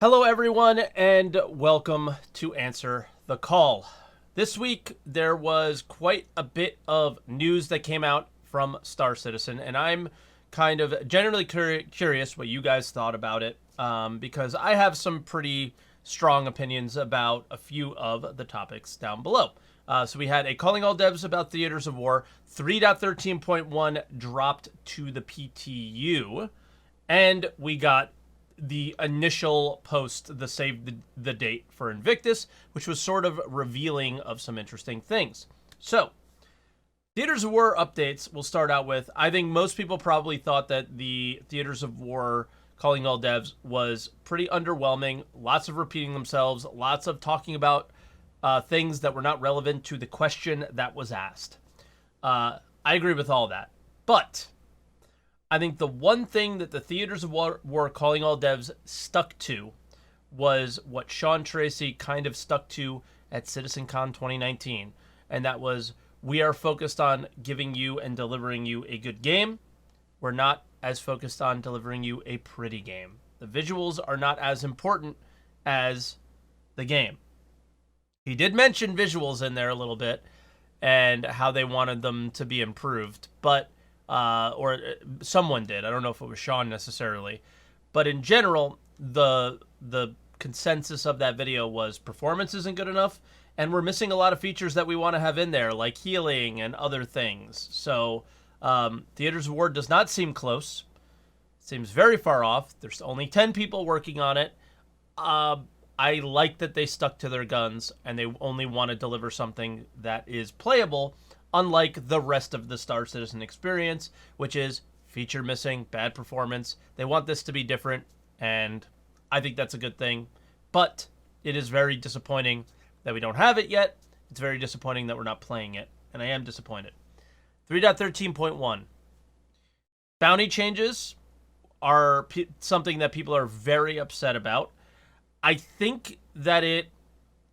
Hello, everyone, and welcome to Answer the Call. This week, there was quite a bit of news that came out from Star Citizen, and I'm kind of generally curious what you guys thought about it, because I have some pretty strong opinions about a few of the topics down below. So we had a Calling All Devs about Theaters of War, 3.13.1 dropped to the PTU, and we got the initial post, the save the date for Invictus, which was sort of revealing of some interesting things. So, Theaters of War updates we'll start out with. I think most people probably thought that the Theaters of War Calling All Devs was pretty underwhelming. Lots of repeating themselves, lots of talking about things that were not relevant to the question that was asked. I agree with all that. But I think the one thing that the Theaters of War Calling All Devs stuck to was what Sean Tracy kind of stuck to at CitizenCon 2019, and that was, we are focused on giving you and delivering you a good game. We're not as focused on delivering you a pretty game. The visuals are not as important as the game. He did mention visuals in there a little bit and how they wanted them to be improved, but or someone did. I don't know if it was Sean necessarily, but in general, the consensus of that video was performance isn't good enough, and we're missing a lot of features that we want to have in there, like healing and other things. So, Theaters of War does not seem close. It seems very far off. There's only 10 people working on it. I like that they stuck to their guns and they only want to deliver something that is playable, unlike the rest of the Star Citizen experience, which is feature missing, bad performance. They want this to be different, and I think that's a good thing. But it is very disappointing that we don't have it yet. It's very disappointing that we're not playing it, and I am disappointed. 3.13.1. Bounty changes are something that people are very upset about. I think that it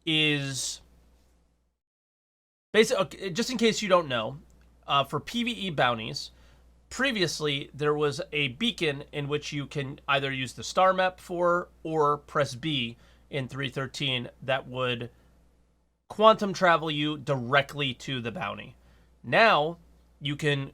is basically, just in case you don't know, for PvE bounties, previously there was a beacon in which you can either use the star map for or press B in 3.13 that would quantum travel you directly to the bounty. Now you can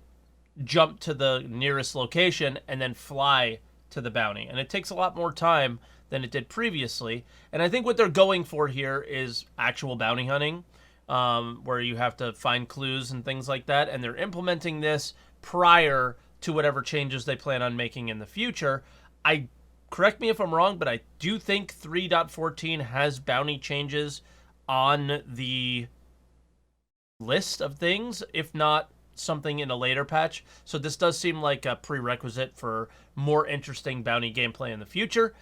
jump to the nearest location and then fly to the bounty, and it takes a lot more time than it did previously. And I think what they're going for here is actual bounty hunting, where you have to find clues and things like that, and they're implementing this prior to whatever changes they plan on making in the future. Correct me if I'm wrong, but I do think 3.14 has bounty changes on the list of things, if not something in a later patch. So this does seem like a prerequisite for more interesting bounty gameplay in the future,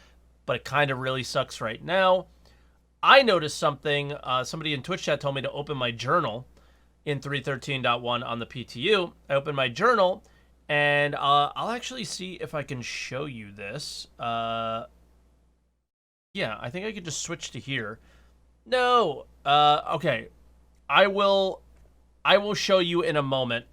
but it kind of really sucks right now. I noticed something. Somebody in Twitch chat told me to open my journal in 3.13.1 on the PTU. I opened my journal, and I'll actually see if I can show you this. Yeah, I think I could just switch to here. No. Okay. I will show you in a moment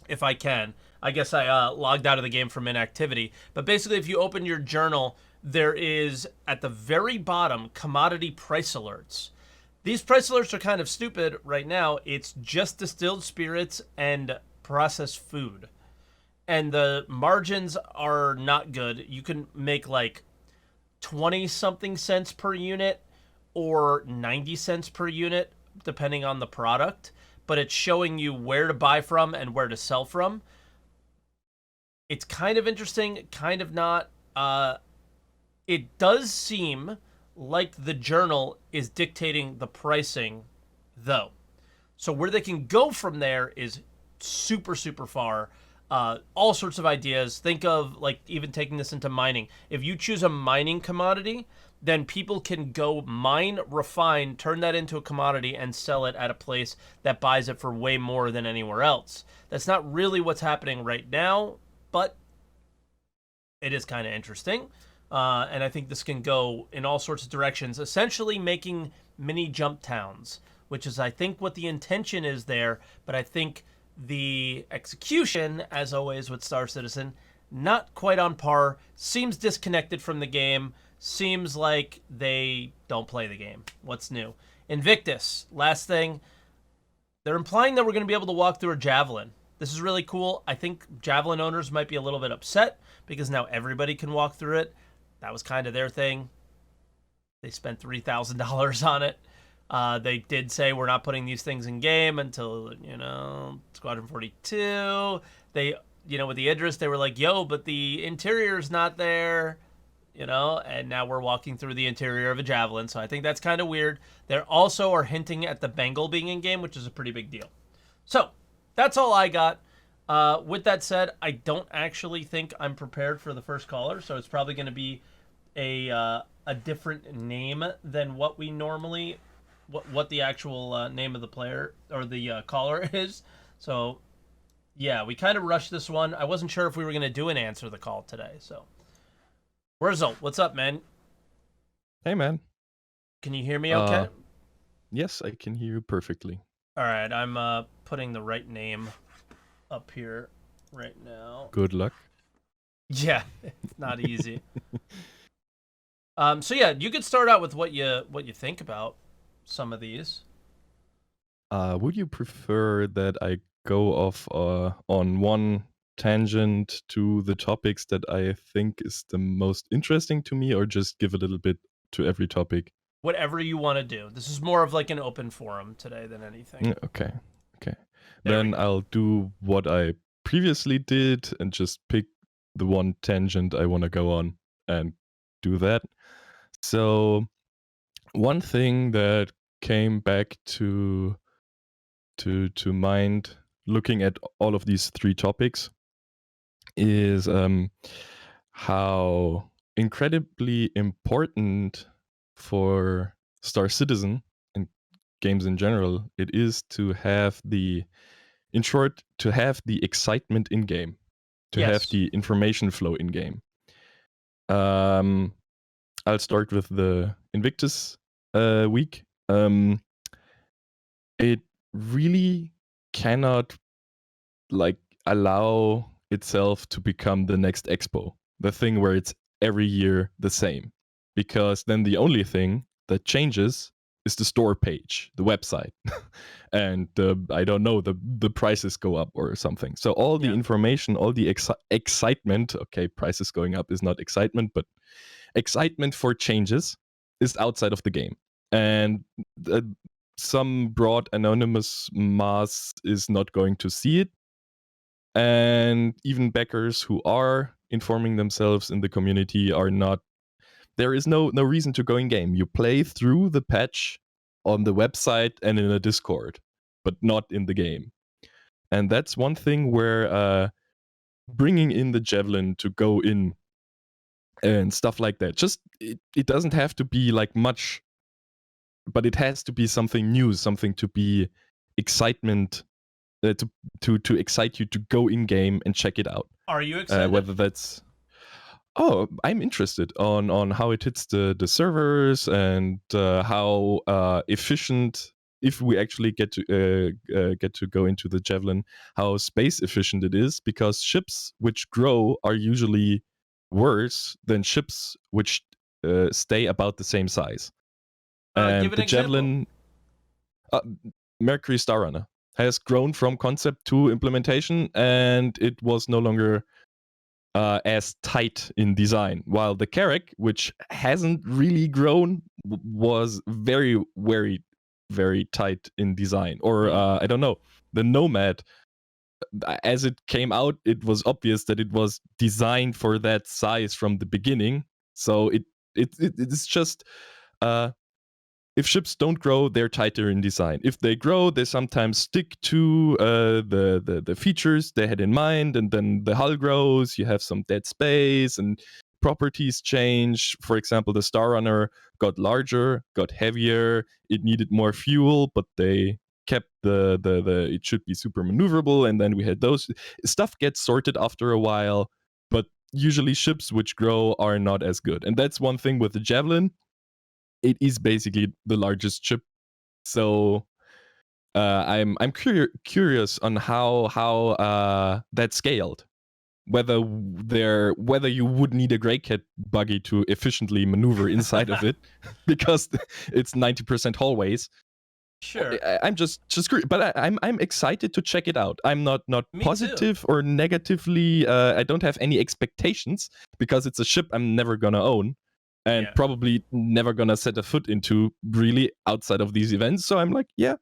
if I can. I guess I logged out of the game from inactivity. But basically, if you open your journal, there is, at the very bottom, commodity price alerts. These price alerts are kind of stupid right now. It's just distilled spirits and processed food. And the margins are not good. You can make like 20-something cents per unit or 90 cents per unit, depending on the product. But it's showing you where to buy from and where to sell from. It's kind of interesting, kind of not. It does seem like the journal is dictating the pricing, though. So where they can go from there is super, super far. All sorts of ideas. Think of, like, even taking this into mining. If you choose a mining commodity, then people can go mine, refine, turn that into a commodity, and sell it at a place that buys it for way more than anywhere else. That's not really what's happening right now, but it is kind of interesting. And I think this can go in all sorts of directions, essentially making mini jump towns, which is, I think, what the intention is there. But I think the execution, as always with Star Citizen, not quite on par, seems disconnected from the game, seems like they don't play the game. What's new? Invictus, last thing, they're implying that we're going to be able to walk through a javelin. This is really cool. I think javelin owners might be a little bit upset because now everybody can walk through it. That was kind of their thing. They spent $3,000 on it. They did say we're not putting these things in game until, Squadron 42. They, with the Idris, they were like, yo, but the interior's not there, and now we're walking through the interior of a javelin. So I think that's kind of weird. They also are hinting at the Bengal being in game, which is a pretty big deal. So that's all I got. With that said, I don't actually think I'm prepared for the first caller, so it's probably going to be a different name than what we normally, what the actual name of the player or the caller is. So, yeah, we kind of rushed this one. I wasn't sure if we were going to do an answer the call today. So, Wurzel, what's up, man? Hey, man. Can you hear me okay? Yes, I can hear you perfectly. All right, I'm putting the right name up here right now. Good luck. Yeah, it's not easy. So yeah, you could start out with what you think about some of these. Would you prefer that I go off on one tangent to the topics that I think is the most interesting to me, or just give a little bit to every topic? Whatever you want to do. This is more of like an open forum today than anything. Okay. Then I'll do what I previously did and just pick the one tangent I want to go on and do that. So one thing that came back to mind looking at all of these three topics is how incredibly important for Star Citizen and games in general it is to have the excitement in game, to have the information flow in game. I'll start with the Invictus week. It really cannot allow itself to become the next expo, the thing where it's every year the same, because then the only thing that changes is the store page, the website, and I don't know, the prices go up or something. So all the information, all the excitement, okay, prices going up is not excitement, but excitement for changes is outside of the game. And some broad anonymous mass is not going to see it. And even backers who are informing themselves in the community are not. There is no reason to go in game. You play through the patch on the website and in a Discord, but not in the game. And that's one thing where bringing in the Javelin to go in and stuff like that, just it doesn't have to be like much, but it has to be something new, something to be excitement, to excite you to go in game and check it out. Are you excited? Whether that's I'm interested on how it hits the servers and how efficient, if we actually get to go into the Javelin, how space efficient it is, because ships which grow are usually worse than ships which stay about the same size. And the Javelin, Mercury Star Runner, has grown from concept to implementation, and it was no longer as tight in design, while the Carrack, which hasn't really grown, was very, very, very tight in design. Or I don't know, the Nomad, as it came out, it was obvious that it was designed for that size from the beginning. So it's just if ships don't grow, they're tighter in design. If they grow, they sometimes stick to the features they had in mind, and then the hull grows, you have some dead space, and properties change. For example, the Star Runner got larger, got heavier, it needed more fuel, but they kept the it should be super maneuverable, and then we had those. Stuff gets sorted after a while, but usually ships which grow are not as good. And that's one thing with the Javelin. It is basically the largest ship, so I'm curious on how that scaled. whether you would need a gray cat buggy to efficiently maneuver inside of it because it's 90% hallways. Sure. I'm just curious, but I'm excited to check it out. I'm not Me positive or negatively. I don't have any expectations because it's a ship I'm never gonna own, and Yeah. probably never gonna set a foot into really outside of these events. So I'm like, yeah,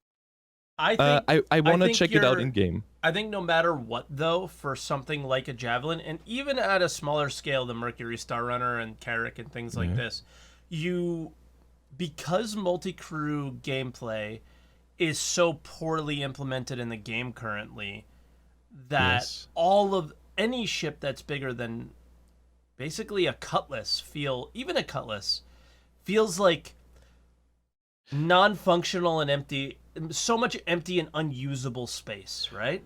I think I I want to think check it out you're in game. I think no matter what though, for something like a javelin, and even at a smaller scale, the Mercury Star Runner and Carrack and things like Yeah. this, you because multi-crew gameplay is so poorly implemented in the game currently that Yes. all of any ship that's bigger than basically a cutlass even a cutlass feels like non-functional and empty, so much empty and unusable space, right?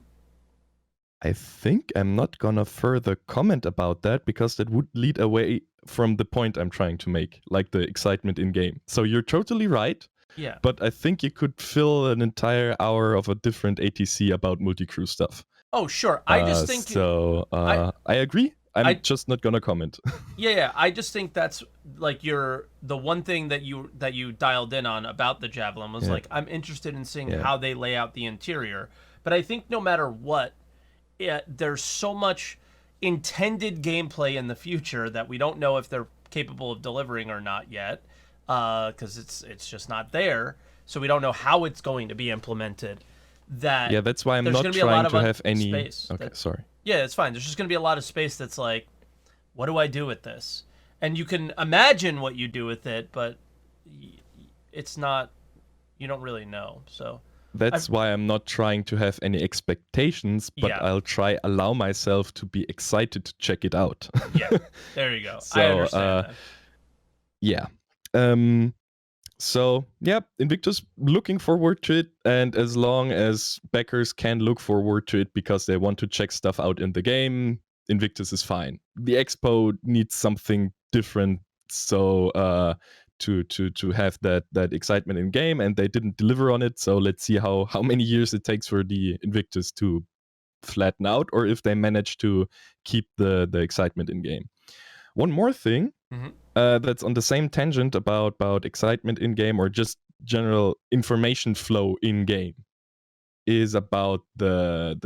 I think I'm not gonna further comment about that because that would lead away from the point I'm trying to make, like the excitement in game. So you're totally right, Yeah. but I think you could fill an entire hour of a different ATC about multi-crew stuff. Oh, sure. I just think I agree. I'm I just not gonna comment. yeah. I just think that's like the one thing that you dialed in on about the javelin was Yeah. like I'm interested in seeing Yeah. how they lay out the interior. But I think no matter what, there's so much intended gameplay in the future that we don't know if they're capable of delivering or not yet, because it's just not there. So we don't know how it's going to be implemented. Yeah, that's why I'm there's not going to be a lot trying of to have any. space. Okay, sorry. Yeah, it's fine. There's just going to be a lot of space that's like, what do I do with this? And you can imagine what you do with it, but it's not. You don't really know. So That's why I'm not trying to have any expectations, but Yeah. I'll allow myself to be excited to check it out. yeah, there you go. I So, understand that. Yeah. So yeah, Invictus, looking forward to it, and as long as backers can look forward to it because they want to check stuff out in the game, Invictus is fine. The expo needs something different, so to have that excitement in game, and they didn't deliver on it. So let's see how many years it takes for the Invictus to flatten out, or if they manage to keep the excitement in game. One more thing that's on the same tangent about excitement in game or just general information flow in game is about the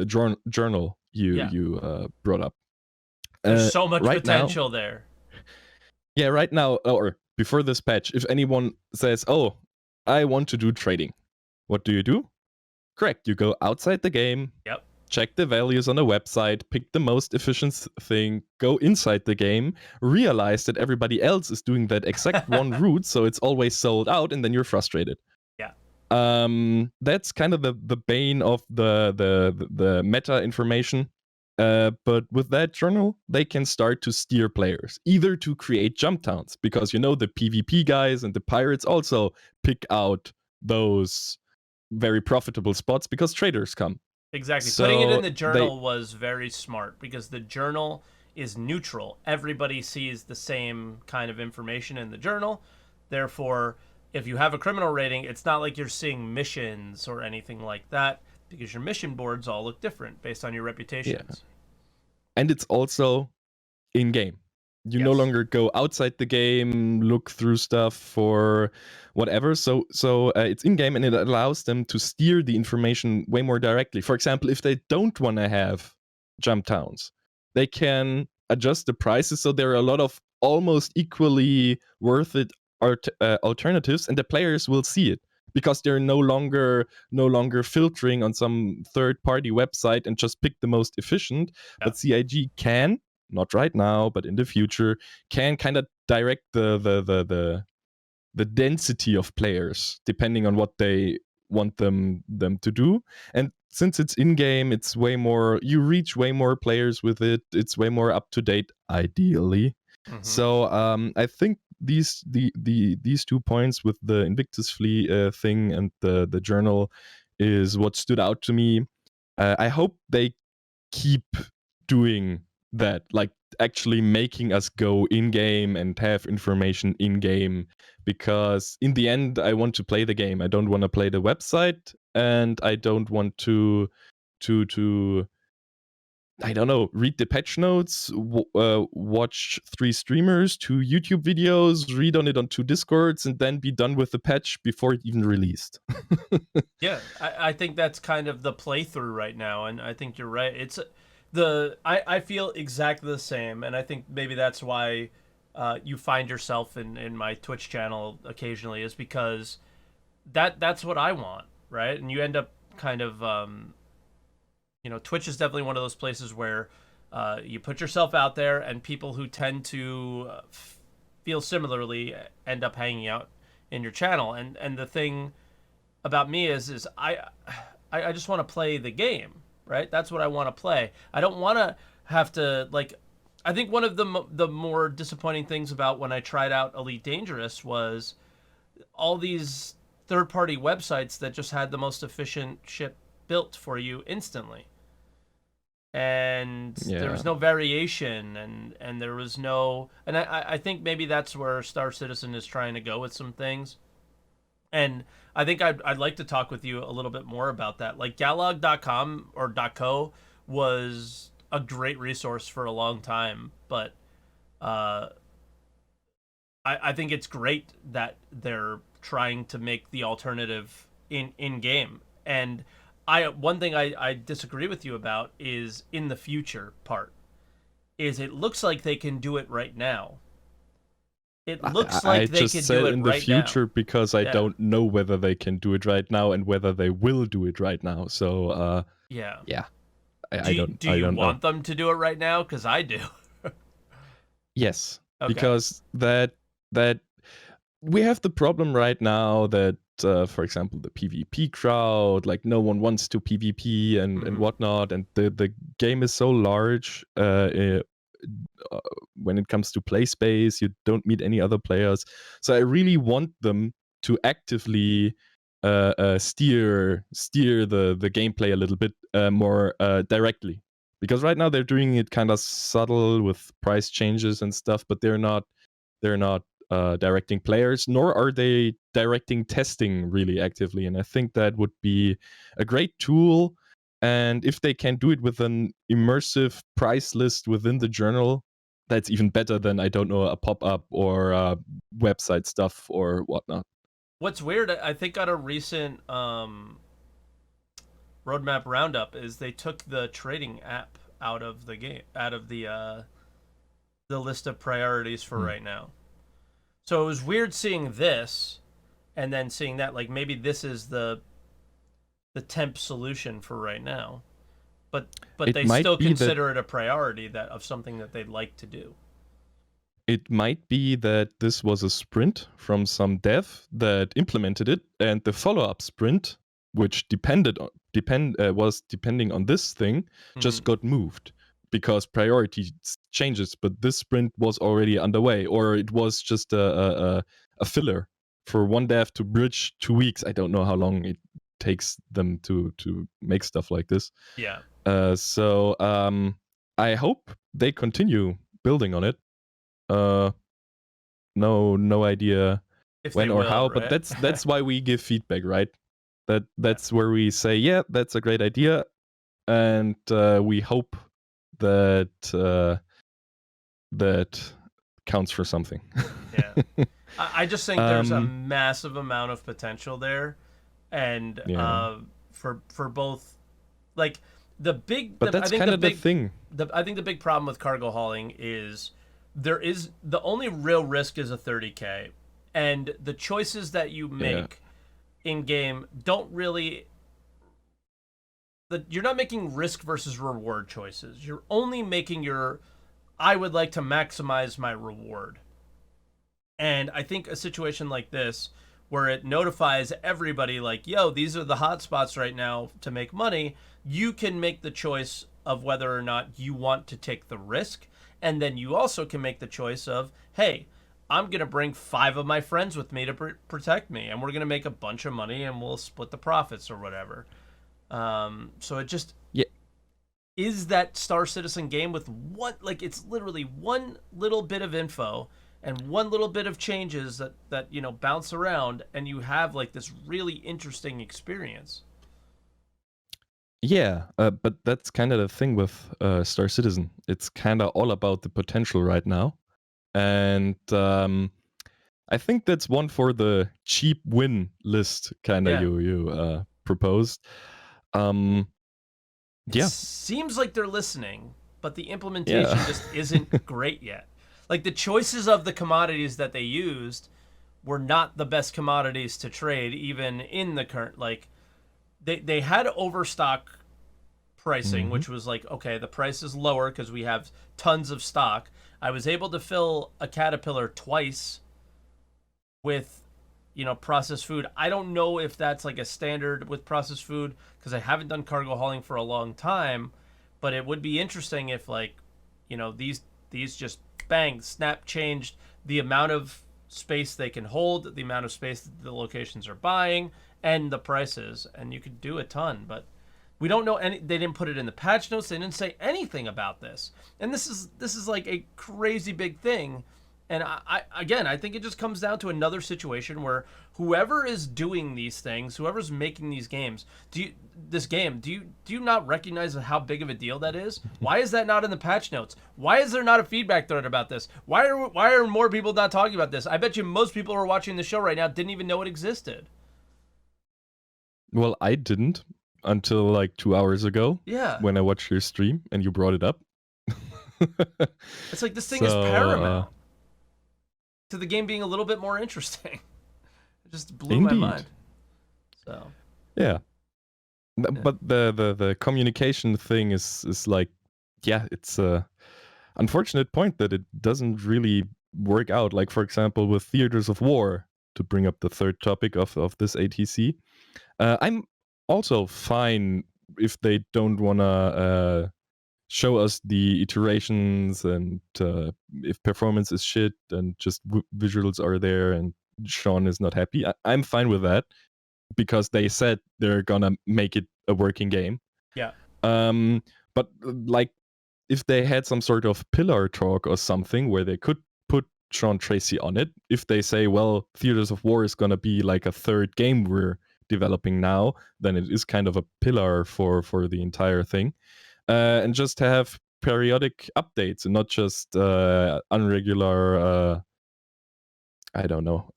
journal you brought up. There's so much right potential there. Yeah, right now, or before this patch, if anyone says, "Oh, I want to do trading," what do? Correct, you go outside the game. Yep. Check the values on a website, pick the most efficient thing, go inside the game, realize that everybody else is doing that exact one route, so it's always sold out, and then you're frustrated. Yeah. That's kind of the bane of the meta information. But with that journal, they can start to steer players, either to create jump towns, because the PvP guys and the pirates also pick out those very profitable spots because traders come. Exactly. So Putting it in the journal was very smart because the journal is neutral. Everybody sees the same kind of information in the journal. Therefore, if you have a criminal rating, it's not like you're seeing missions or anything like that because your mission boards all look different based on your reputations. Yeah. And it's also in game. You no longer go outside the game, look through stuff for whatever. So it's in game, and it allows them to steer the information way more directly. For example, if they don't want to have jump towns, they can adjust the prices so there are a lot of almost equally worth it alternatives, and the players will see it because they're no longer filtering on some third-party website and just pick the most efficient. Yeah. But CIG can, not right now, but in the future, can kind of direct the density of players depending on what they want them to do. And since it's in game, it's way more. You reach way more players with it. It's way more up to date, ideally. So I think these 2 points with the Invictus Flea thing and the journal is what stood out to me. I hope they keep doing that, like actually making us go in game and have information in game, because in the end I want to play the game. I don't want to play the website, and I don't want to I don't know, read the patch notes, watch 3 streamers, 2 YouTube videos, read on it on 2 Discords, and then be done with the patch before it even released. Yeah, I think that's kind of the playthrough right now, and I think you're right. I feel exactly the same, and I think maybe that's why you find yourself in my Twitch channel occasionally, is because that's what I want, right? And you end up kind of Twitch is definitely one of those places where you put yourself out there, and people who tend to feel similarly end up hanging out in your channel. And the thing about me is I just want to play the game, right? That's what I want to play. I don't want to have to like. I think one of the more disappointing things about when I tried out Elite Dangerous was all these third-party websites that just had the most efficient ship built for you instantly, and there was no variation, and there was no, and I think maybe that's where Star Citizen is trying to go with some things. And I think I'd like to talk with you a little bit more about that. Like Galog.com or .co was a great resource for a long time, but I think it's great that they're trying to make the alternative in game. And one thing I disagree with you about is in the future part. Is it looks like they can do it right now. It looks like they can do it in the right future now. because I don't know whether they can do it right now and whether they will do it right now. So yeah. I don't want them to do it right now? Because I do. Yes, Okay. because that we have the problem right now that, for example, the PvP crowd, like no one wants to PvP and whatnot, and the game is so large. When it comes to play space, you don't meet any other players. So I really want them to actively steer the gameplay a little bit more directly, because right now they're doing it kind of subtle with price changes and stuff, but they're not directing players, nor are they directing testing really actively. And I think that would be a great tool. And if they can do it with an immersive price list within the journal, that's even better than, I don't know, a pop-up or website stuff or whatnot. What's weird, I think on a recent roadmap roundup, is they took the trading app out of the game, out of the list of priorities for right now. So it was weird seeing this and then seeing that, like maybe this is the temp solution for right now. But they still consider it a priority that of something that they'd like to do. It might be that this was a sprint from some dev that implemented it, and the follow-up sprint, which was depending on this thing, just got moved because priority changes. But this sprint was already underway, or it was just a filler for one dev to bridge 2 weeks. I don't know how long it takes them to make stuff like this. Yeah. So I hope they continue building on it. No idea when or how, right? But that's why we give feedback, right? That's where we say, yeah, that's a great idea, and we hope that that counts for something. Yeah, I just think there's a massive amount of potential there, and for both, like the big. But that's kind of the thing. I think the big problem with cargo hauling is the only real risk is a 30K, and the choices that you make in game don't really. You're not making risk versus reward choices. You're only making I would like to maximize my reward. And I think a situation like this, where it notifies everybody like, yo, these are the hot spots right now to make money, you can make the choice of whether or not you want to take the risk. And then you also can make the choice of, hey, I'm going to bring 5 of my friends with me to protect me, and we're going to make a bunch of money, and we'll split the profits or whatever. So it just is that Star Citizen game with it's literally one little bit of info and one little bit of changes that bounce around, and you have like this really interesting experience. Yeah, but that's kind of the thing with Star Citizen. It's kind of all about the potential right now, and I think that's one for the cheap win list kind of Yeah. you proposed. Um, It yeah, seems like they're listening, but the yeah, implementation just isn't great yet. Like the choices of the commodities that they used were not the best commodities to trade, even in the current. Like they had overstock pricing, hmm which was like, okay, the price is lower because we have tons of stock. I was able to fill a Caterpillar twice with, processed food. I don't know if that's like a standard with processed food because I haven't done cargo hauling for a long time, but it would be interesting if like, these just bang snap changed the amount of space they can hold, the amount of space that the locations are buying, and the prices, and you could do a ton, but we don't know any. They didn't put it in the patch notes. They didn't say anything about this, and this is like a crazy big thing. And I think it just comes down to another situation where whoever is doing these things, whoever's making these games, do you not recognize how big of a deal that is? Why is that not in the patch notes? Why is there not a feedback thread about this? Why are more people not talking about this? I bet you most people who are watching the show right now didn't even know it existed. Well, I didn't until like 2 hours ago Yeah. when I watched your stream and you brought it up. It's like this thing is So, paramount to the game being a little bit more interesting. It just blew my indeed, mind. So yeah. yeah, But the communication thing is like, yeah, it's a unfortunate point that it doesn't really work out. Like for example, with theaters of war, to bring up the third topic of this ATC, I'm also fine if they don't wanna show us the iterations and if performance is shit and just visuals are there and Sean is not happy. I'm fine with that because they said they're gonna make it a working game. yeah, Um, but like if they had some sort of pillar talk or something where they could put Sean Tracy on it, if they say, well, Theaters of War is gonna be like a third game we're developing now, then it is kind of a pillar for the entire thing. And just have periodic updates and not just unregular I don't know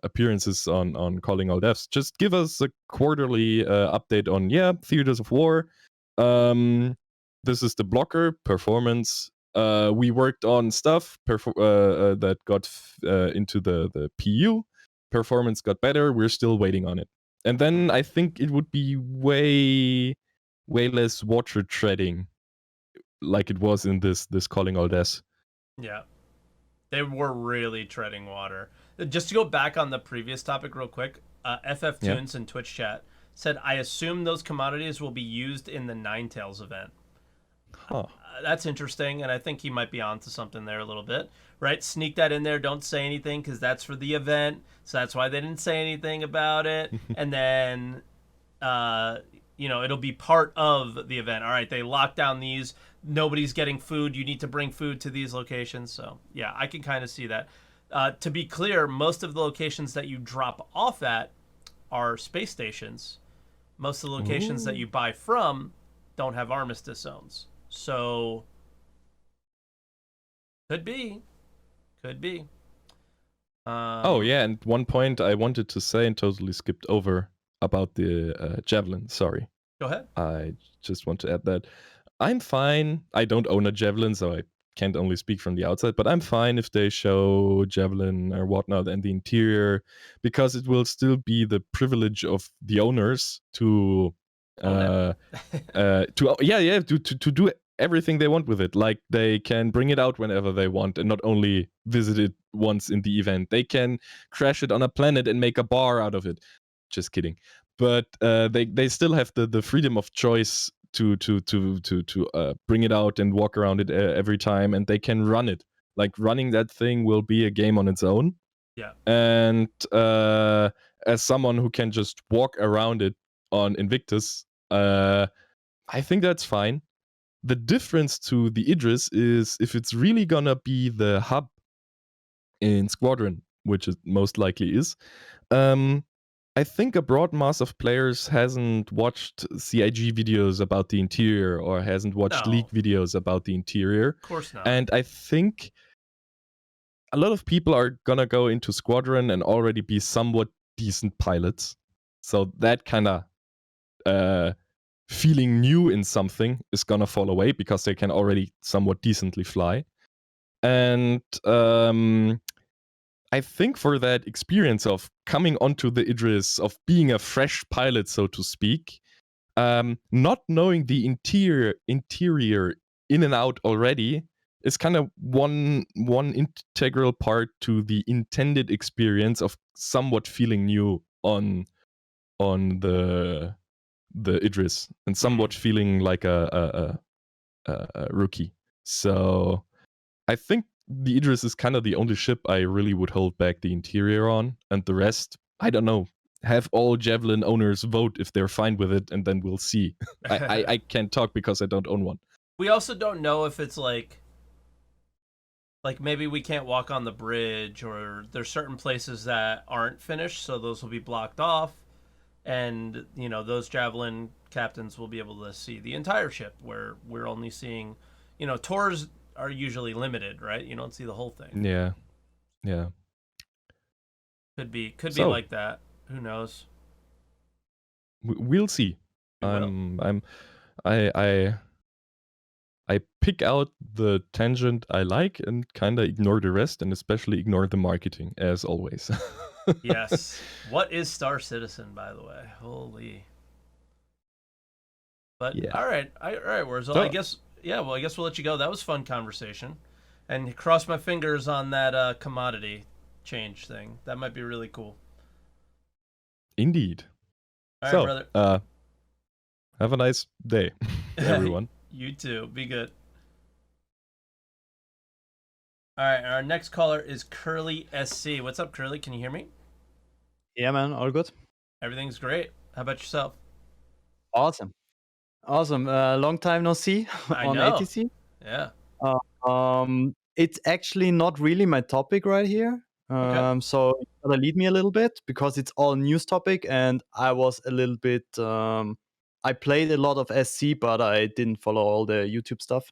appearances on Calling All Deaths. Just give us a quarterly update on Theaters of War. This is the blocker performance. We worked on stuff that got into the PU. Performance got better. We're still waiting on it. And then I think it would be way less water treading like it was in this Calling All Deaths. yeah. They were really treading water. Just to go back on the previous topic real quick, FF Yeah. Tunes in Twitch chat said, "I assume those commodities will be used in the Ninetales event." Huh. That's interesting, and I think he might be onto something there a little bit, right? Sneak that in there. Don't say anything because that's for the event, so that's why they didn't say anything about it. And then, uh, it'll be part of the event. All right, they lock down these. Nobody's getting food. You need to bring food to these locations. So yeah, I can kind of see that. To be clear, most of the locations that you drop off at are space stations. Most of the locations that Ooh. you buy from don't have armistice zones. So could be, could be. Oh Um, yeah, and one point I wanted to say and totally skipped over about the javelin. Sorry, Go ahead. I just want to add that I'm fine. I don't own a javelin, so I can't only speak from the outside. But I'm fine if they show javelin or whatnot and the interior, because it will still be the privilege of the owners to Own it. uh, to do everything they want with it. Like they can bring it out whenever they want and not only visit it once in the event. They can crash it on a planet and make a bar out of it. Just kidding. But they still have the freedom of choice to bring it out and walk around it every time, and they can run it. Like running that thing will be a game on its own. Yeah. And as someone who can just walk around it on Invictus, I think that's fine. The difference to the Idris is if it's really gonna be the hub in Squadron, which it most likely is. Um, I think a broad mass of players hasn't watched CIG videos about the interior or hasn't watched No. leak videos about the interior. Of course not. And I think a lot of people are gonna go into Squadron and already be somewhat decent pilots. So that kind of feeling new in something is gonna fall away because they can already somewhat decently fly. And I think for that experience of coming onto the Idris, of being a fresh pilot, so to speak, not knowing the interior in and out already is kind of one integral part to the intended experience of somewhat feeling new on the Idris and somewhat feeling like a rookie. So I think the Idris is kind of the only ship I really would hold back the interior on, and the rest, I don't know. Have all Javelin owners vote if they're fine with it, and then we'll see. I can't talk because I don't own one. We also don't know if it's like maybe we can't walk on the bridge, or there's certain places that aren't finished, so those will be blocked off, and those Javelin captains will be able to see the entire ship, where we're only seeing, tours are usually limited, right? You don't see the whole thing. Yeah. Could be like that. Who knows? We'll see. We will. I pick out the tangent I like and kind of ignore the rest, and especially ignore the marketing, as always. Yes. What is Star Citizen, by the way? Holy. But yeah. all right, Wurzel. So, I guess we'll let you go. That was a fun conversation, and cross my fingers on that commodity change thing. That might be really cool. Indeed. All right, brother. Have a nice day, everyone. You too. Be good. All right, our next caller is Curly SC. What's up, Curly? Can you hear me? Yeah, man. All good. Everything's great. How about yourself? Awesome. Long time no see on ATC. Yeah. It's actually not really my topic right here. Okay. So you gotta lead me a little bit because it's all news topic, and I was a little bit. I played a lot of SC, but I didn't follow all the YouTube stuff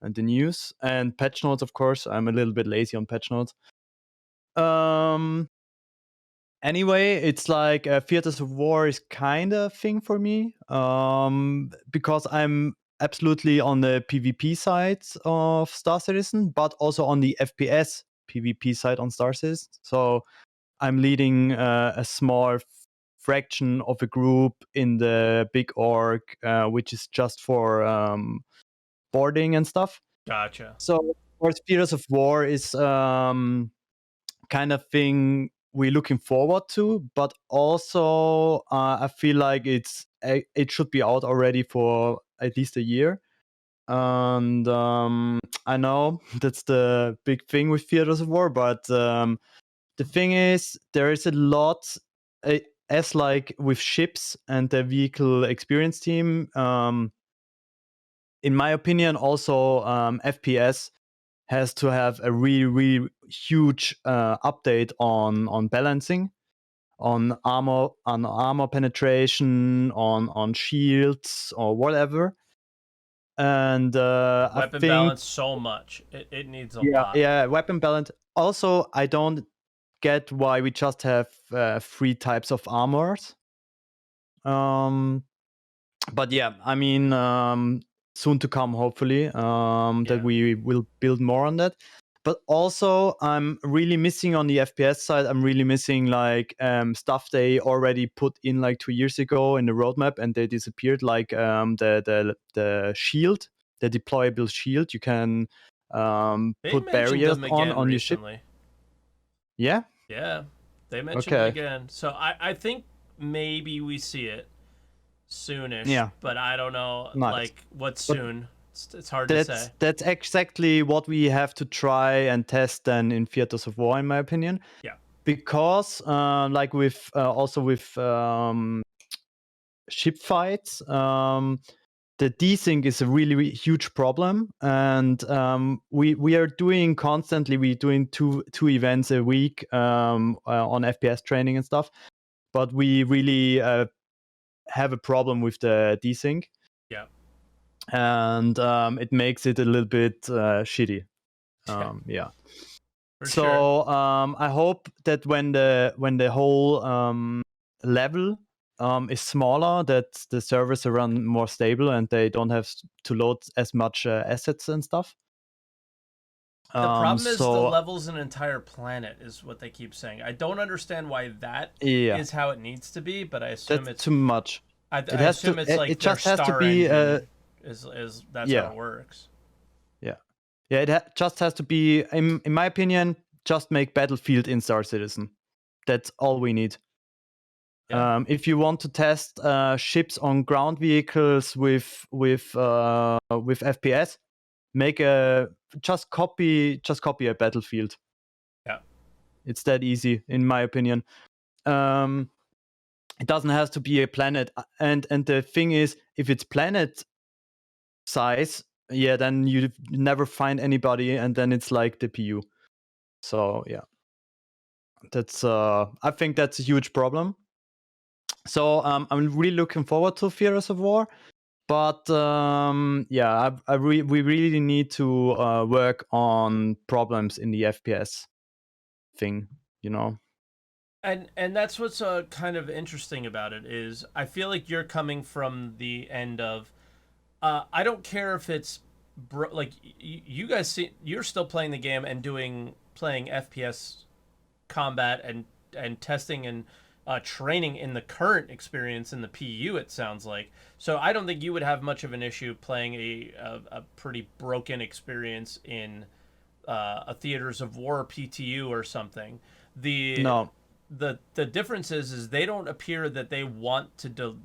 and the news and patch notes. Of course, I'm a little bit lazy on patch notes. Anyway, it's like Theaters of War is kind of thing for me because I'm absolutely on the PvP side of Star Citizen, but also on the FPS PvP side on Star Citizen. So I'm leading a small fraction of a group in the big org, which is just for boarding and stuff. Gotcha. So, of course, Theaters of War is kind of thing we're looking forward to, but also I feel like it should be out already for at least a year. And I know that's the big thing with Theaters of War, but the thing is, there is a lot, as like with ships and the vehicle experience team. In my opinion, also FPS has to have a really, really huge update on balancing, on armor penetration, on shields or whatever. And weapon I think, balance so much. It needs a lot. Yeah, weapon balance. Also, I don't get why we just have 3 types of armors. But yeah, I mean, soon to come, hopefully, that we will build more on that. But also, I'm really missing on the FPS side. I'm really missing like stuff they already put in like 2 years ago in the roadmap, and they disappeared. Like the shield, the deployable shield. You can put barriers on your ship. Yeah. Yeah, they mentioned it again. So I think maybe we see it soonish. Yeah. But I don't know, like what's soon. It's hard to say. That's exactly what we have to try and test then in Theaters of War, in my opinion. Yeah. Because like with also with ship fights, the desync is a really, really huge problem, and we are doing constantly. We're doing two events a week on FPS training and stuff. but we really have a problem with the desync. Yeah. And it makes it a little bit shitty. Yeah. For So sure. I hope that when the whole level is smaller, that the servers are run more stable and they don't have to load as much assets and stuff. The problem is the So level's an entire planet, is what they keep saying. I don't understand why that yeah, is how it needs to be, but I assume that's it's too much. I It has assume to. it's like It their just has to star be. engine is that's how Yeah, it works. yeah, yeah. Just has to be. In my opinion, just make Battlefield in Star Citizen. That's all we need. Yeah. If you want to test ships on ground vehicles with FPS, just copy a Battlefield. Yeah. It's that easy, in my opinion. It doesn't have to be a planet, and the thing is, if it's planet size, yeah, then you never find anybody, and then it's like the PU. So yeah, that's I think that's a huge problem. So I'm really looking forward to Fears of War, but yeah, we really need to work on problems in the FPS thing, you know. And that's what's kind of interesting about it is I feel like you're coming from the end of I don't care if it's like you guys see you're still playing the game and playing FPS combat and testing and training in the current experience in the PU. It sounds like so. I don't think you would have much of an issue playing a pretty broken experience in a Theaters of War PTU or something. The No. the difference is they don't appear that they want to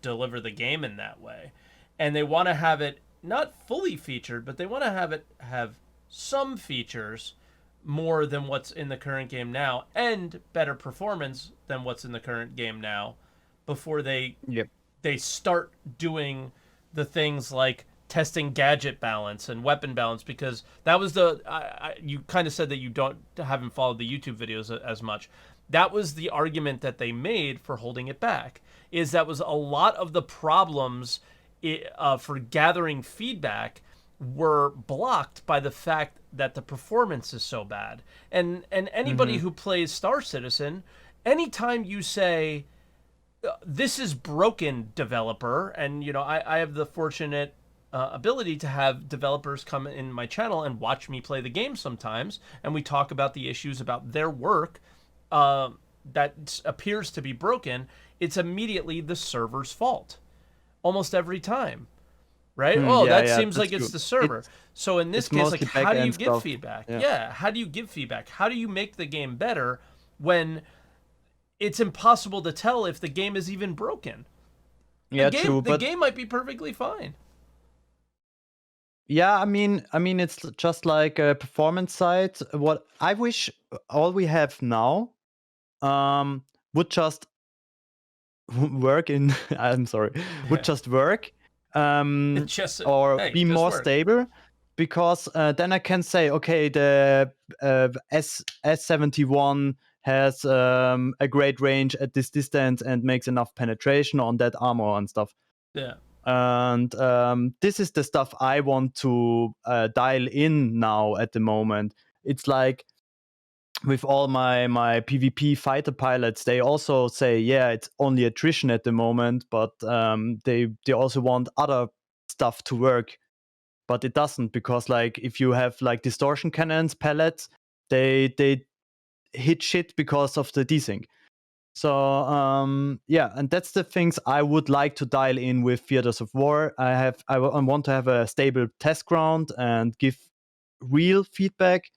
deliver the game in that way, and they want to have it not fully featured, but they want to have some features more than what's in the current game now and better performance than what's in the current game now before Yep. they start doing the things like testing gadget balance and weapon balance because that was you kind of said that you haven't followed the YouTube videos as much. That was the argument that they made for holding it back. Is that was a lot of the problems for gathering feedback were blocked by the fact that the performance is so bad. And anybody who plays Star Citizen, anytime you say this is broken, developer, and I have the fortunate ability to have developers come in my channel and watch me play the game sometimes, and we talk about the issues about their work that appears to be broken. It's immediately the server's fault almost every time, right? Yeah, That yeah, seems that's like it's true. the server. So in this it's case, like, mostly how do you back-end give stuff. feedback? Yeah. Yeah, how do you give feedback? How do you make the game better when it's impossible to tell if the game is even broken? Yeah, true. The But game might be perfectly fine. yeah, I mean, it's just like a performance side. What I wish all we have now would just work in. I'm sorry, would just work, It's just or hey, be just more work. stable, because then I can say, okay, the S71 has a great range at this distance and makes enough penetration on that armor and stuff. Yeah. And this is the stuff I want to dial in now at the moment. It's like with all my PvP fighter pilots, they also say, yeah, it's only attrition at the moment, but they also want other stuff to work, but it doesn't, because like if you have like distortion cannons, pellets, they hit shit because of the desync. So yeah, and that's the things I would like to dial in with Theaters of War. I want to have a stable test ground and give real feedback,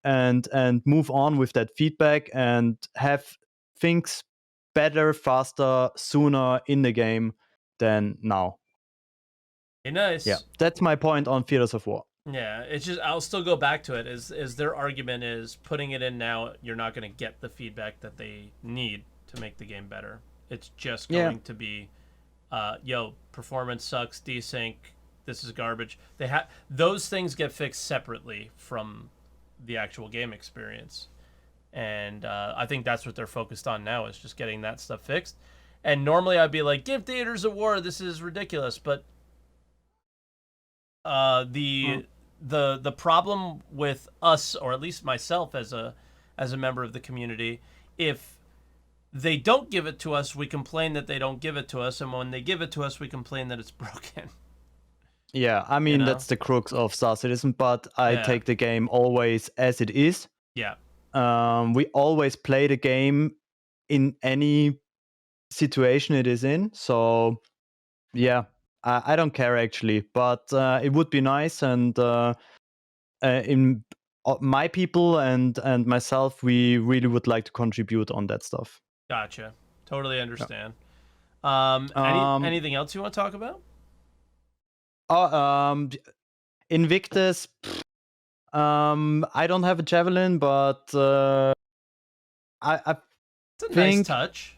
and move on with that feedback and have things better, faster, sooner in the game than now. Hey, nice. Yeah, that's my point on Theaters of War. Yeah, it's just I'll still go back to it. Is their argument is putting it in now, you're not going to get the feedback that they need to make the game better. It's just going to be, performance sucks, desync, this is garbage. Those things get fixed separately from the actual game experience. And I think that's what they're focused on now, is just getting that stuff fixed. And normally I'd be like, give theaters a war, this is ridiculous, but the problem with us, or at least myself as a member of the community, if they don't give it to us, we complain that they don't give it to us, and when they give it to us, we complain that it's broken. Yeah, I mean, know? that's the crux of Star Citizen, but I Yeah. take the game always as it is. Yeah. We always play the game in any situation it is in. So, yeah, I don't care actually, but it would be nice. And in my people and myself, we really would like to contribute on that stuff. Gotcha. Totally understand. Um, Anything else you want to talk about? Invictus. I don't have a javelin, but I It's a nice think touch.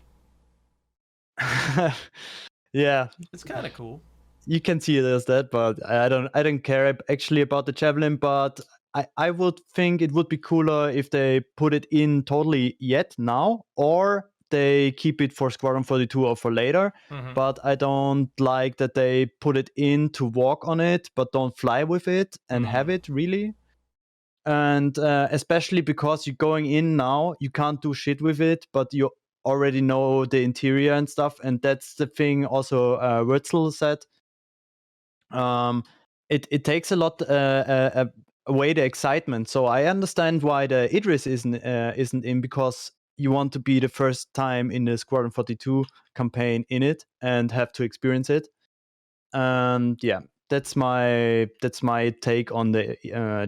yeah, It's kind of cool. you can see it as that, but I don't care actually about the javelin, but I would think it would be cooler if they put it in totally yet now, or they keep it for Squadron 42 or for later. Mhm. But I don't like that they put it in to walk on it, but don't fly with it and have it really. And especially because you're going in now, you can't do shit with it, but you already know the interior and stuff. And that's the thing also Wurzel said. It takes a lot away the excitement. So I understand why the Idris isn't in, because you want to be the first time in the Squadron 42 campaign in it and have to experience it. And yeah, that's my take on the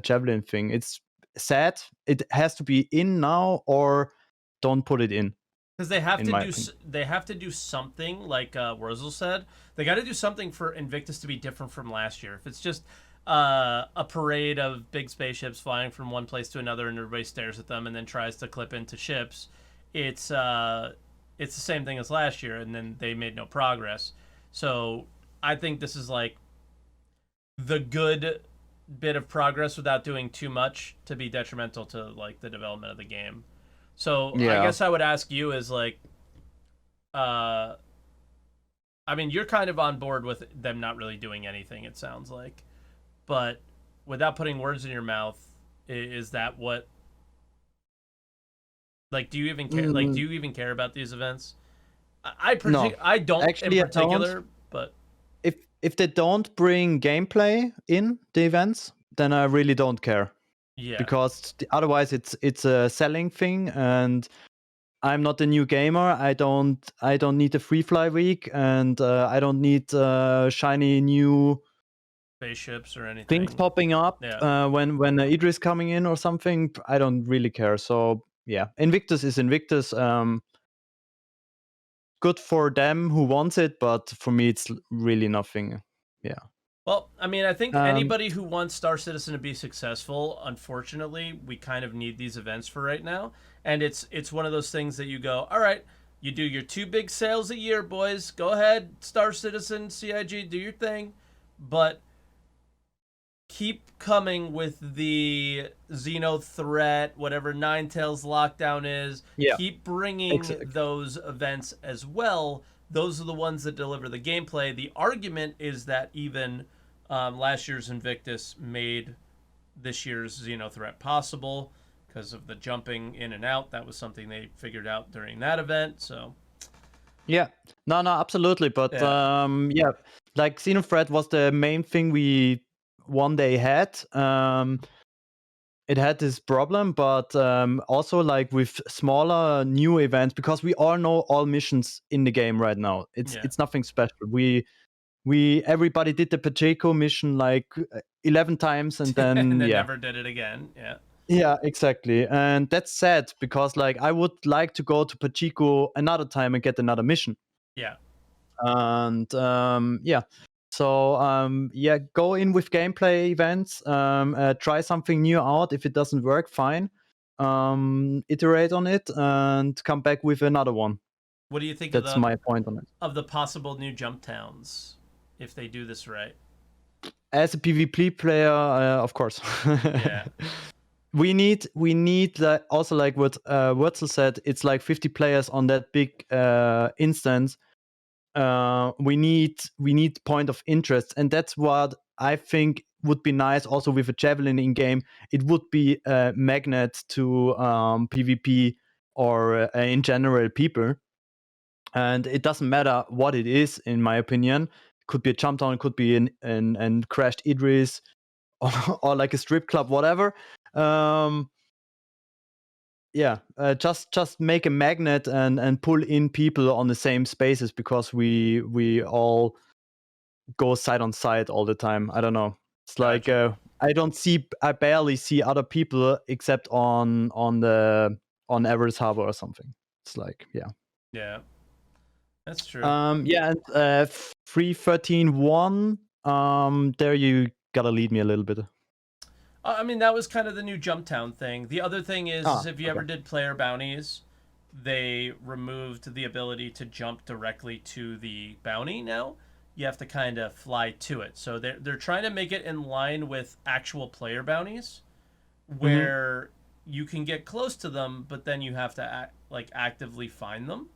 Javelin thing. It's sad. It has to be in now, or don't put it in. Because they have in to my do opinion. they have to do something, like Wurzel said. They got to do something for Invictus to be different from last year. If it's just a parade of big spaceships flying from one place to another, and everybody stares at them and then tries to clip into ships, it's the same thing as last year, and then they made no progress. So I think this is like the good bit of progress without doing too much to be detrimental to like the development of the game. So I Yeah. guess I would ask you is like, I mean, you're kind of on board with them not really doing anything, it sounds like, but without putting words in your mouth, is that what? Like, do you even care? Like, do you even care about these events? No. I don't Actually, in I don't. particular, but If they don't bring gameplay in the events, then I really don't care. yeah, Because otherwise it's a selling thing, and I'm not a new gamer. I don't need a free fly week, and I don't need shiny new spaceships or anything. things popping up Yeah. when Idris coming in or something. I don't really care. So yeah, Invictus is Invictus. Good for them who wants it, but for me it's really nothing. Yeah. Well, I mean, I think Um, anybody who wants Star Citizen to be successful, unfortunately, we kind of need these events for right now. And it's one of those things that you go, all right, you do your 2 big sales a year, boys. Go ahead, Star Citizen, CIG, do your thing. But keep coming with the Xeno threat, whatever Ninetales lockdown is. Yeah, Keep bringing exactly. those events as well. Those are the ones that deliver the gameplay. The argument is that even last year's Invictus made this year's Xeno threat possible because of the jumping in and out. That was something they figured out during that event. So Yeah, no, absolutely. But Yeah. yeah, like Xenothreat was the main thing we one day had. It had this problem, but also like with smaller new events, because we all know all missions in the game right now. Yeah. It's nothing special. Everybody did the Pacheco mission like 11 times, and then and then yeah. never did it again. Yeah. Yeah, exactly. And that's sad, because like I would like to go to Pacheco another time and get another mission. Yeah. And yeah, so yeah, go in with gameplay events, try something new out. If it doesn't work, fine, iterate on it and come back with another one. What do you think That's my point on it. of the possible new jump towns if they do this right? As a PvP player, of course. Yeah. we need that also, like what Wurzel said, it's like 50 players on that big instance. We need point of interest, and that's what I think would be nice also with a javelin in game. It would be a magnet to PvP or in general people, and it doesn't matter what it is. In my opinion, it could be a jump down, it could be an crashed Idris, or like a strip club, whatever. Just make a magnet and pull in people on the same spaces, because we all go side on side all the time. I don't know. It's like Gotcha. I barely see other people except on Everest Harbor or something. It's like, yeah. Yeah, that's true. And 3.13.1. There you gotta lead me a little bit. I mean, that was kind of the new Jumptown thing. The other thing is if you ever did player bounties, they removed the ability to jump directly to the bounty now. You have to kind of fly to it. So they're trying to make it in line with actual player bounties, where you can get close to them, but then you have to actively find them.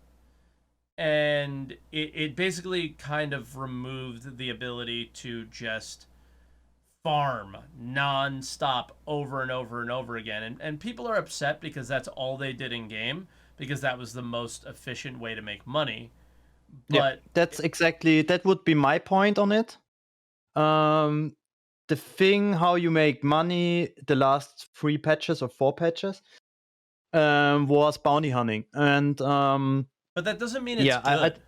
And it basically kind of removed the ability to just farm non-stop over and over and over again, and people are upset because that's all they did in game, because that was the most efficient way to make money. But that would be my point on it. The thing how you make money the last 3 patches or 4 patches was bounty hunting, and but that doesn't mean it's good.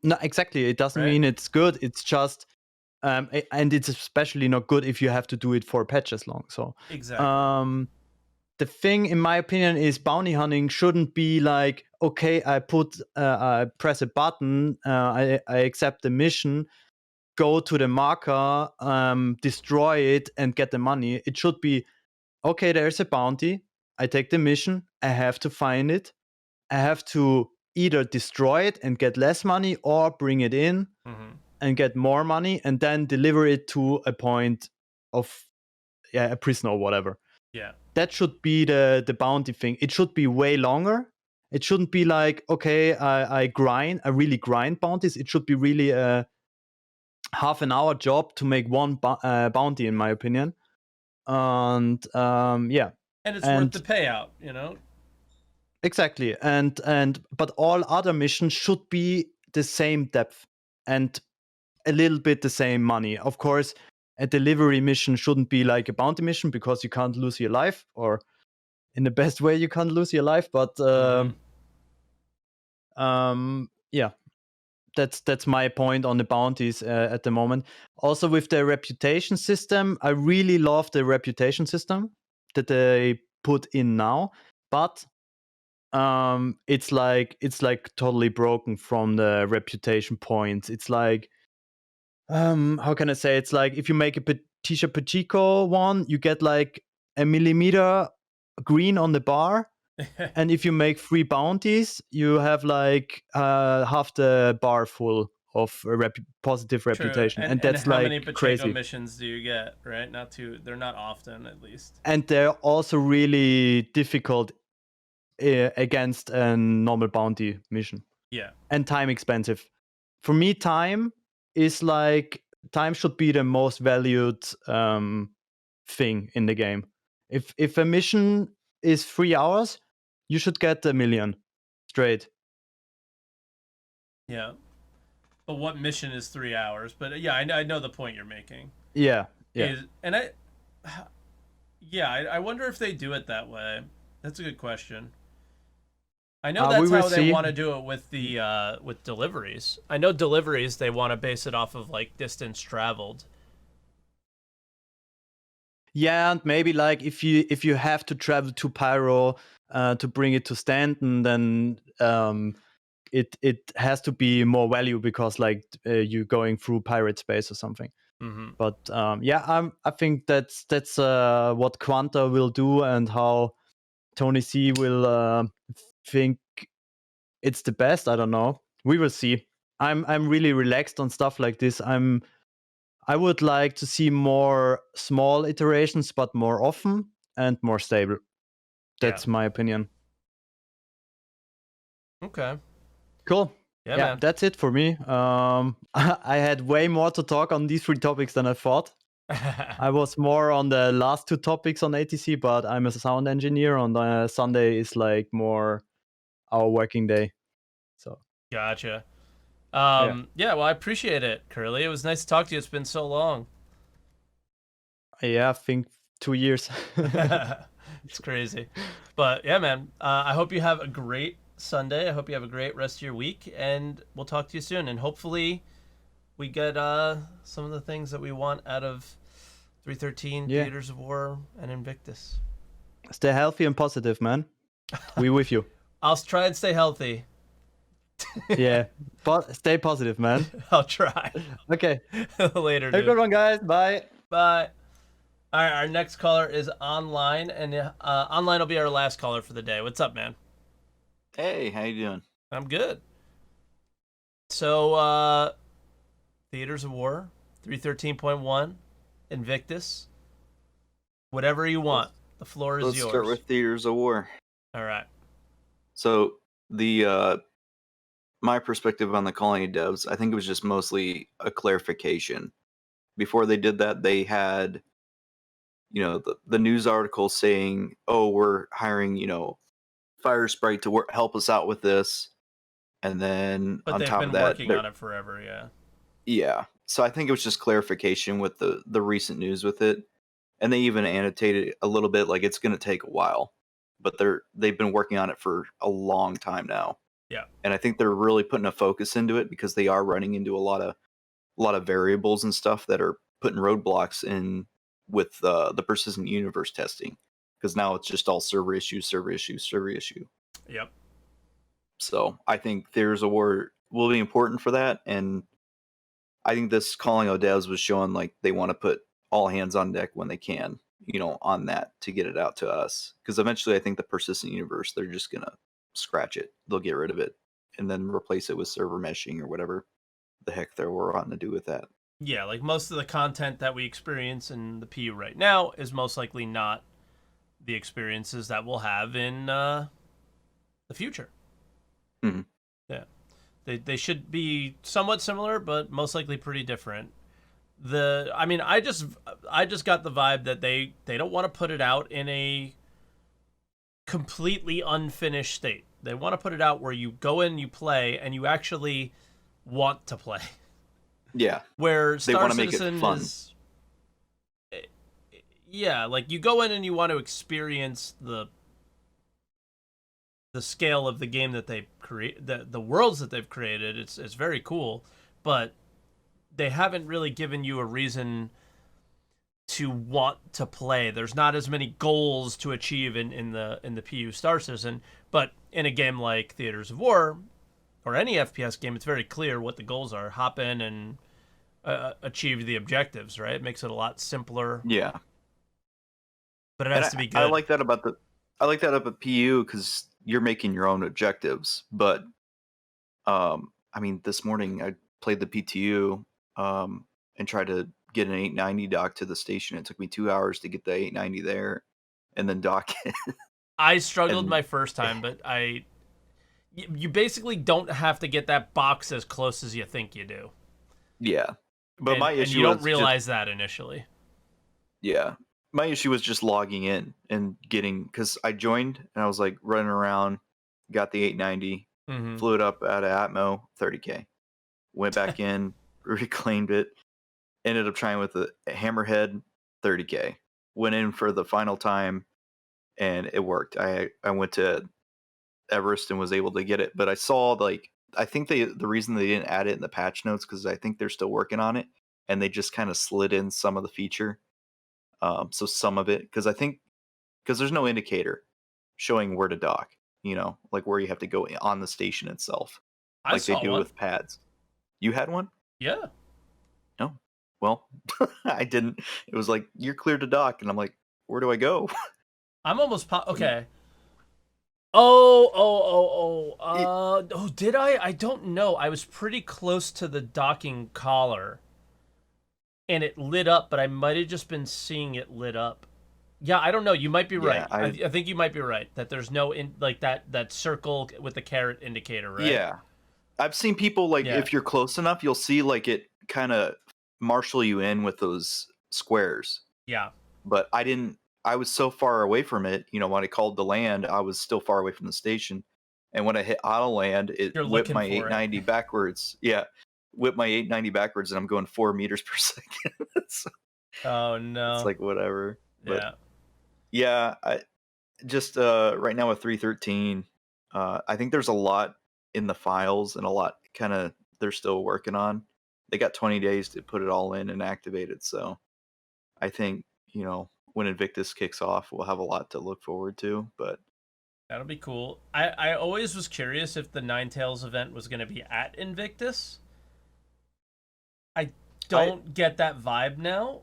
No, exactly, it doesn't mean it's good. It's just and it's especially not good if you have to do it 4 patches long. So exactly. The thing, in my opinion, is bounty hunting shouldn't be like, okay, I press a button, I accept the mission, go to the marker, destroy it, and get the money. It should be, okay, there's a bounty, I take the mission, I have to find it, I have to either destroy it and get less money, or bring it in and get more money, and then deliver it to a point of a prison or whatever. Yeah. That should be the bounty thing. It should be way longer. It shouldn't be like, okay, I really grind bounties. It should be really a half an hour job to make one bounty, in my opinion. And yeah. And it's worth the payout, you know? Exactly. But all other missions should be the same depth and a little bit the same money. Of course, a delivery mission shouldn't be like a bounty mission, because you can't lose your life, or in the best way you can't lose your life. But yeah, that's my point on the bounties at the moment. Also, with the reputation system, I really love the reputation system that they put in now, but it's like totally broken from the reputation points. It's like, how can I say? It's like, if you make a Tisha Pachico one, you get like a millimeter green on the bar. And if you make 3 bounties, you have like half the bar full of positive reputation. True. And that's how like many Pacheco crazy missions do you get, right? They're not often, at least. And they're also really difficult against a normal bounty mission. Yeah. And time expensive. For me, time should be the most valued thing in the game. If a mission is 3 hours, you should get $1 million straight. Yeah. But what mission is 3 hours? But yeah, I know the point you're making. Yeah. I wonder if they do it that way. That's a good question. I know that's how they want to do it with the with deliveries. I know deliveries, they want to base it off of like distance traveled. Yeah, and maybe like if you have to travel to Pyro to bring it to Stanton, then it has to be more value, because like you're going through pirate space or something. But I think that's what Quanta will do, and how Tony C will think it's the best. I don't know. We will see. I'm really relaxed on stuff like this. I would like to see more small iterations, but more often. and more stable. That's my opinion. Okay. Cool. Yeah, man. That's it for me. I had way more to talk on these 3 topics than I thought. I was more on the last 2 topics on ATC, but I'm a sound engineer. On Sunday is like more our working day. So Gotcha. Yeah, well, I appreciate it, Curly. It was nice to talk to you. It's been so long. yeah, I think 2 years. It's crazy. But yeah, man, I hope you have a great Sunday. I hope you have a great rest of your week, and we'll talk to you soon. And hopefully we get some of the things that we want out of 313, Yeah. Theaters of War, and Invictus. Stay healthy and positive, man. We with you. I'll try and stay healthy. Yeah, but stay positive, man. I'll try. Okay. Later, Have a dude. good one, guys. Bye. Bye. All right, our next caller is online, and online will be our last caller for the day. What's up, man? Hey, how you doing? I'm good. So, Theaters of War, 313.1, Invictus, whatever you want. The floor is Let's yours. start with Theaters of War. All right. So the my perspective on the calling of devs, I think it was just mostly a clarification. Before they did that, they had, the news article saying, "Oh, we're hiring, Fire Sprite to help us out with this," and then But on they've top been of that, working on it forever, yeah. yeah. So I think it was just clarification with the recent news with it, and they even annotated a little bit like it's going to take a while, but they've been working on it for a long time now. Yeah. And I think they're really putting a focus into it because they are running into a lot of variables and stuff that are putting roadblocks in with the persistent universe testing, because now it's just all server issue, server issue, server issue. Yep. So I think There's a War will be important for that, and I think this calling of devs was showing like they want to put all hands on deck when they can, on that to get it out to us. Because eventually I think the persistent universe, they're just going to scratch it. They'll get rid of it and then replace it with server meshing or whatever the heck they were on to do with that. Yeah, like most of the content that we experience in the PU right now is most likely not the experiences that we'll have in the future. Mm-hmm. Yeah. They should be somewhat similar, but most likely pretty different. I just got the vibe that they don't want to put it out in a completely unfinished state. They want to put it out where you go in, you play, and you actually want to play. Yeah. Where They Star want to make Citizen it fun. is, yeah, like you go in and you want to experience the scale of the game that they create, the worlds that they've created. It's very cool, but they haven't really given you a reason to want to play. There's not as many goals to achieve in the PU Star Citizen, but in a game like Theaters of War or any FPS game, it's very clear what the goals are. Hop in and achieve the objectives, right? It makes it a lot simpler. Yeah. But it has to be good. I like that about PU because you're making your own objectives. But this morning I played the PTU and tried to get an 890 dock to the station. It took me 2 hours to get the 890 there and then dock it. I struggled my first time, but you basically don't have to get that box as close as you think you do. Yeah. But my issue and you don't realize that initially. Yeah. My issue was just logging in and because I joined and I was like running around, got the 890, flew it up out of Atmo, 30K. Went back in, reclaimed it, ended up trying with a Hammerhead, 30K. Went in for the final time and it worked. I went to Everest and was able to get it, but I saw I think the reason they didn't add it in the patch notes because I think they're still working on it and they just kind of slid in some of the feature. So some of it, because there's no indicator showing where to dock, like where you have to go on the station itself, like they do with pads. You had one? Yeah. No. Well, I didn't. It was like, you're clear to dock, and I'm like, where do I go? I'm almost okay. Did I? I don't know. I was pretty close to the docking collar, and it lit up, but I might have just been seeing it lit up. Yeah, I don't know. You might be Yeah, right. I think you might be right that there's no like that circle with the carrot indicator, right? Yeah, I've seen people like Yeah. if you're close enough, you'll see like it kind of marshal you in with those squares. Yeah. But I didn't. I was so far away from it. You know, when I called to land, I was still far away from the station. And when I hit auto land, it You're whipped looking my for it. 890 backwards. Yeah, whipped my 890 backwards, and I'm going 4 meters per second. So Oh no. it's like whatever. But Yeah. yeah, I just right now with 313, I think there's a lot in the files and a lot kind of they're still working on. They got 20 days to put it all in and activate it. So I think, you know, when Invictus kicks off, we'll have a lot to look forward to. But That'll be cool. I always was curious if the Ninetales event was going to be at Invictus. I don't get that vibe now.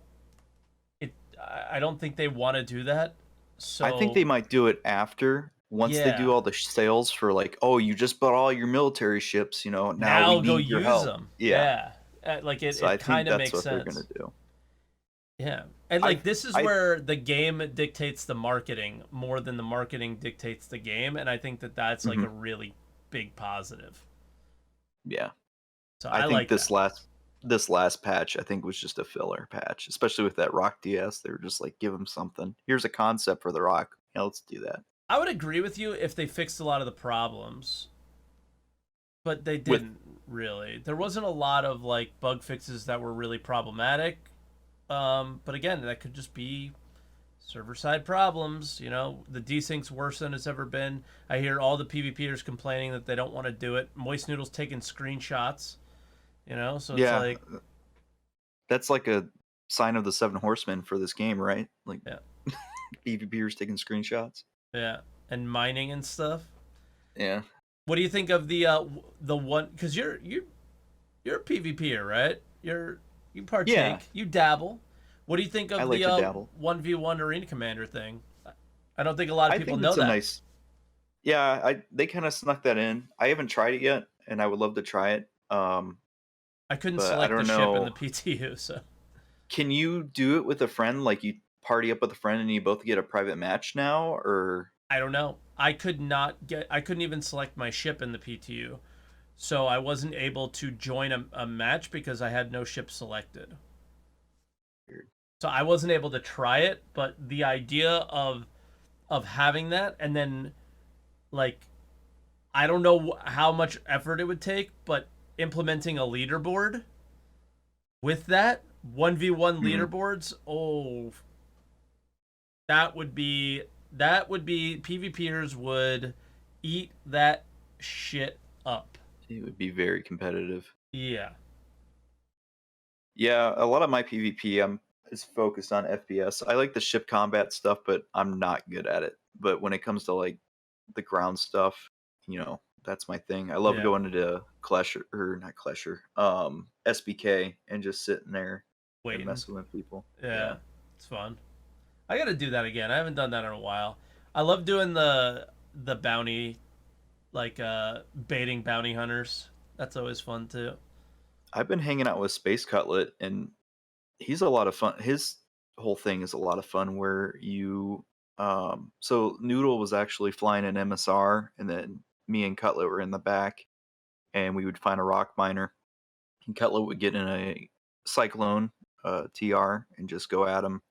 I don't think they want to do that. So I think they might do it after once they do Yeah. all the sales for like, oh, you just bought all your military ships, you know, now we go need your use help. them. Yeah. Like it, So I it think kind of that's makes what sense. they're gonna do. Yeah. And like this is I- where the game dictates the marketing more than the marketing dictates the game, and I think that that's like a really big positive. Yeah. So I think like this that. last patch I think was just a filler patch, especially with that Rock DS. They were just like, give them something. Here's a concept for the Rock. Yeah, let's do that. I would agree with you if they fixed a lot of the problems, but they didn't really. There wasn't a lot of like bug fixes that were really problematic. But again, that could just be server side problems. You know, the desync's worse than it's ever been. I hear all the PvPers complaining that they don't want to do it. Moist Noodle's taking screenshots. You know, so it's like that's like a sign of the 7 horsemen for this game, right? Like Yeah. PvPers taking screenshots. Yeah, and mining and stuff. Yeah. What do you think of the one? Because you're a PvPer, right? You partake, Yeah. you dabble. What do you think I of like the to dabble. 1v1 arena commander thing? I don't think a lot of people know it's that. a nice. Yeah, they kind of snuck that in. I haven't tried it yet, and I would love to try it. I couldn't but select I the don't ship know. in the PTU, so Can you do it with a friend? Like you party up with a friend and you both get a private match now, or I don't know. I couldn't even select my ship in the PTU, so I wasn't able to join a match because I had no ship selected. Weird. So I wasn't able to try it, but the idea of having that and then like I don't know how much effort it would take, but implementing a leaderboard with that 1v1 leaderboards, oh, that would be PvPers would eat that shit up. it would be very competitive. Yeah. Yeah, a lot of my PvP is focused on FPS. I like the ship combat stuff, but I'm not good at it. But when it comes to like the ground stuff, you know, that's my thing. I love Yeah. going into SBK and just sitting there Waiting. and messing with people. Yeah, it's fun. I gotta do that again. I haven't done that in a while. I love doing the bounty, like baiting bounty hunters. That's always fun too. I've been hanging out with Space Cutlet, and he's a lot of fun. His whole thing is a lot of fun where you so Noodle was actually flying an MSR, and then me and Cutlet were in the back, and we would find a rock miner, and Cutlet would get in a Cyclone TR and just go at him,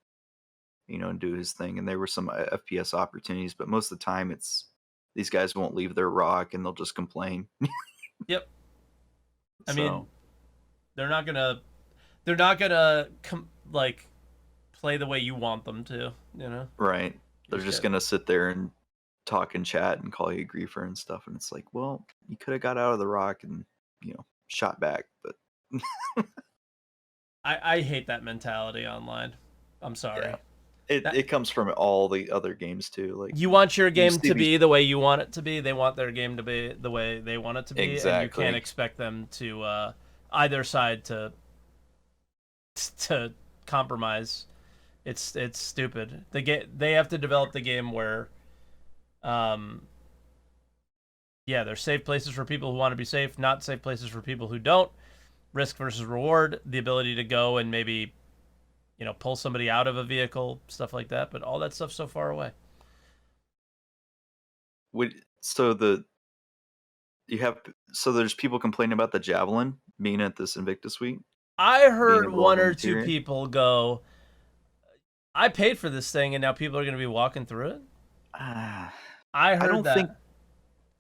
you know, and do his thing. And there were some FPS opportunities, but most of the time it's these guys won't leave their rock and they'll just complain. Yep. I mean, they're not gonna like play the way you want them to, you know? Right. They're just gonna sit there and talk and chat and call you a griefer and stuff, and it's like, well, you could have got out of the rock and, you know, shot back, but I hate that mentality online. I'm sorry. Yeah. It comes from all the other games too. Like you want your game see to be the way you want it to be. They want their game to be the way they want it to be, and you Exactly. can't expect them to either side to compromise. It's stupid. They have to develop the game where, yeah, there's safe places for people who want to be safe, not safe places for people who don't. Risk versus reward, the ability to go and maybe, pull somebody out of a vehicle, stuff like that. But all that stuff's so far away. So there's people complaining about the Javelin being at this Invictus week. I heard one or two people go, I paid for this thing and now people are going to be walking through it. I don't think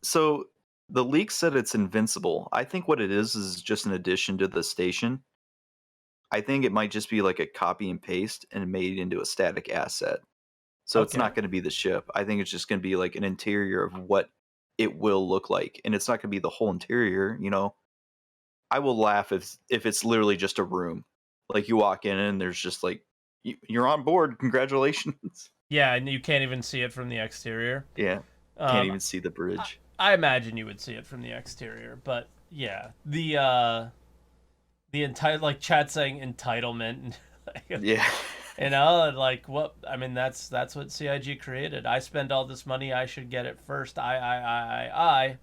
so. The leak said it's invincible. I think what it is just an addition to the station. I think it might just be like a copy and paste and made into a static asset. So It's not going to be the ship. I think it's just going to be like an interior of what it will look like. And it's not going to be the whole interior, I will laugh if it's literally just a room. Like you walk in and there's just like, you're on board. Congratulations. Yeah, and you can't even see it from the exterior. Yeah. Can't even see the bridge. I imagine you would see it from the exterior, but yeah, the entire, like, chat saying entitlement, yeah, like, what? I mean, that's what CIG created. I spend all this money, I should get it first. I.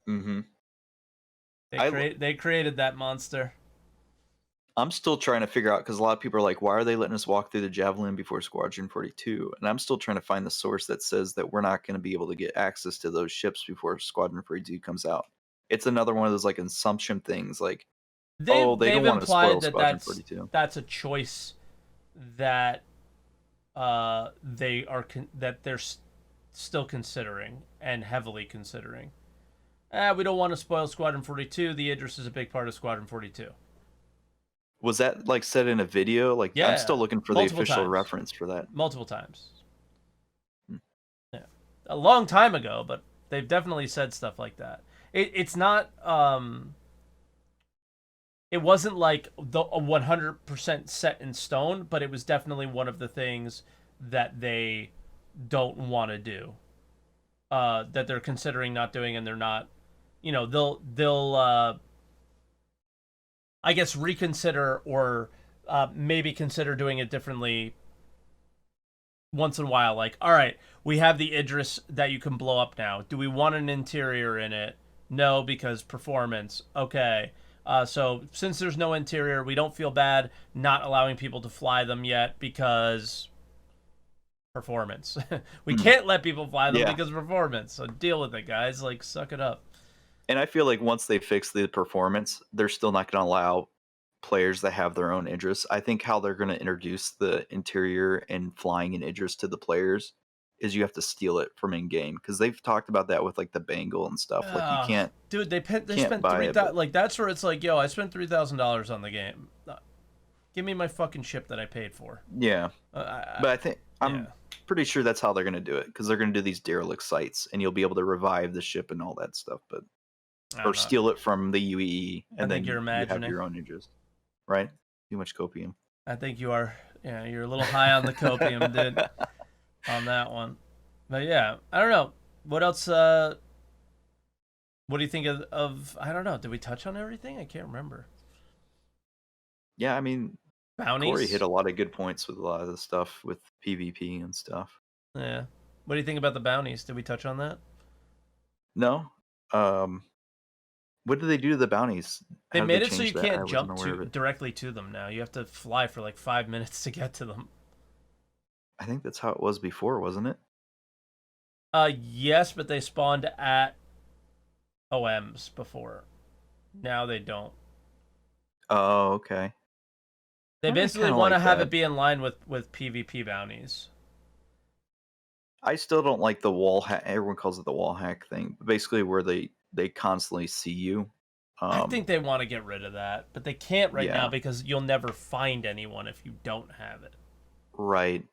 Mm-hmm. They created that monster. I'm still trying to figure out, because a lot of people are like, why are they letting us walk through the Javelin before Squadron 42? And I'm still trying to find the source that says that we're not going to be able to get access to those ships before Squadron 42 comes out. It's another one of those like assumption things, like, they don't want to spoil Squadron 42. That's a choice that they're still considering and heavily considering. We don't want to spoil Squadron 42. The Idris is a big part of Squadron 42. Was that like said in a video? Like, yeah, I'm still looking for the official reference for that. Multiple times. Yeah, a long time ago, but they've definitely said stuff like that. It's not. It wasn't like the 100% set in stone, but it was definitely one of the things that they don't want to do. That they're considering not doing, and they're not. They'll I guess reconsider or maybe consider doing it differently once in a while. Like, all right, we have the Idris that you can blow up now. Do we want an interior in it? No, because performance. Okay. So since there's no interior, we don't feel bad not allowing people to fly them yet because performance. We can't let people fly them because of performance. So deal with it, guys. Like, suck it up. And I feel like once they fix the performance, they're still not going to allow players that have their own Idris. I think how they're going to introduce the interior and flying an Idris to the players is you have to steal it from in-game, because they've talked about that with like the Bangle and stuff. Like, you can't. Dude, they spent $3,000. Like, that's where it's like, yo, I spent $3,000 on the game. Give me my fucking ship that I paid for. Yeah, but I think I'm pretty sure that's how they're going to do it, because they're going to do these derelict sites, and you'll be able to revive the ship and all that stuff. But or steal it from the UEE, and then you have your own Idris. Right? Too much copium. I think you are. Yeah, you're a little high on the copium, dude, on that one. But yeah, I don't know. What else? What do you think of? I don't know. Did we touch on everything? I can't remember. Yeah, I mean, bounties. Corey hit a lot of good points with a lot of the stuff with PvP and stuff. Yeah. What do you think about the bounties? Did we touch on that? No. What did they do to the bounties? They made it so you can't jump directly to them now. You have to fly for like 5 minutes to get to them. I think that's how it was before, wasn't it? Yes, but they spawned at OMs before. Now they don't. Oh, okay. They basically want to have it be in line with PvP bounties. I still don't like the wall hack. Everyone calls it the wall hack thing. Basically, where they constantly see you. I think they want to get rid of that, but they can't now because you'll never find anyone if you don't have it. Right.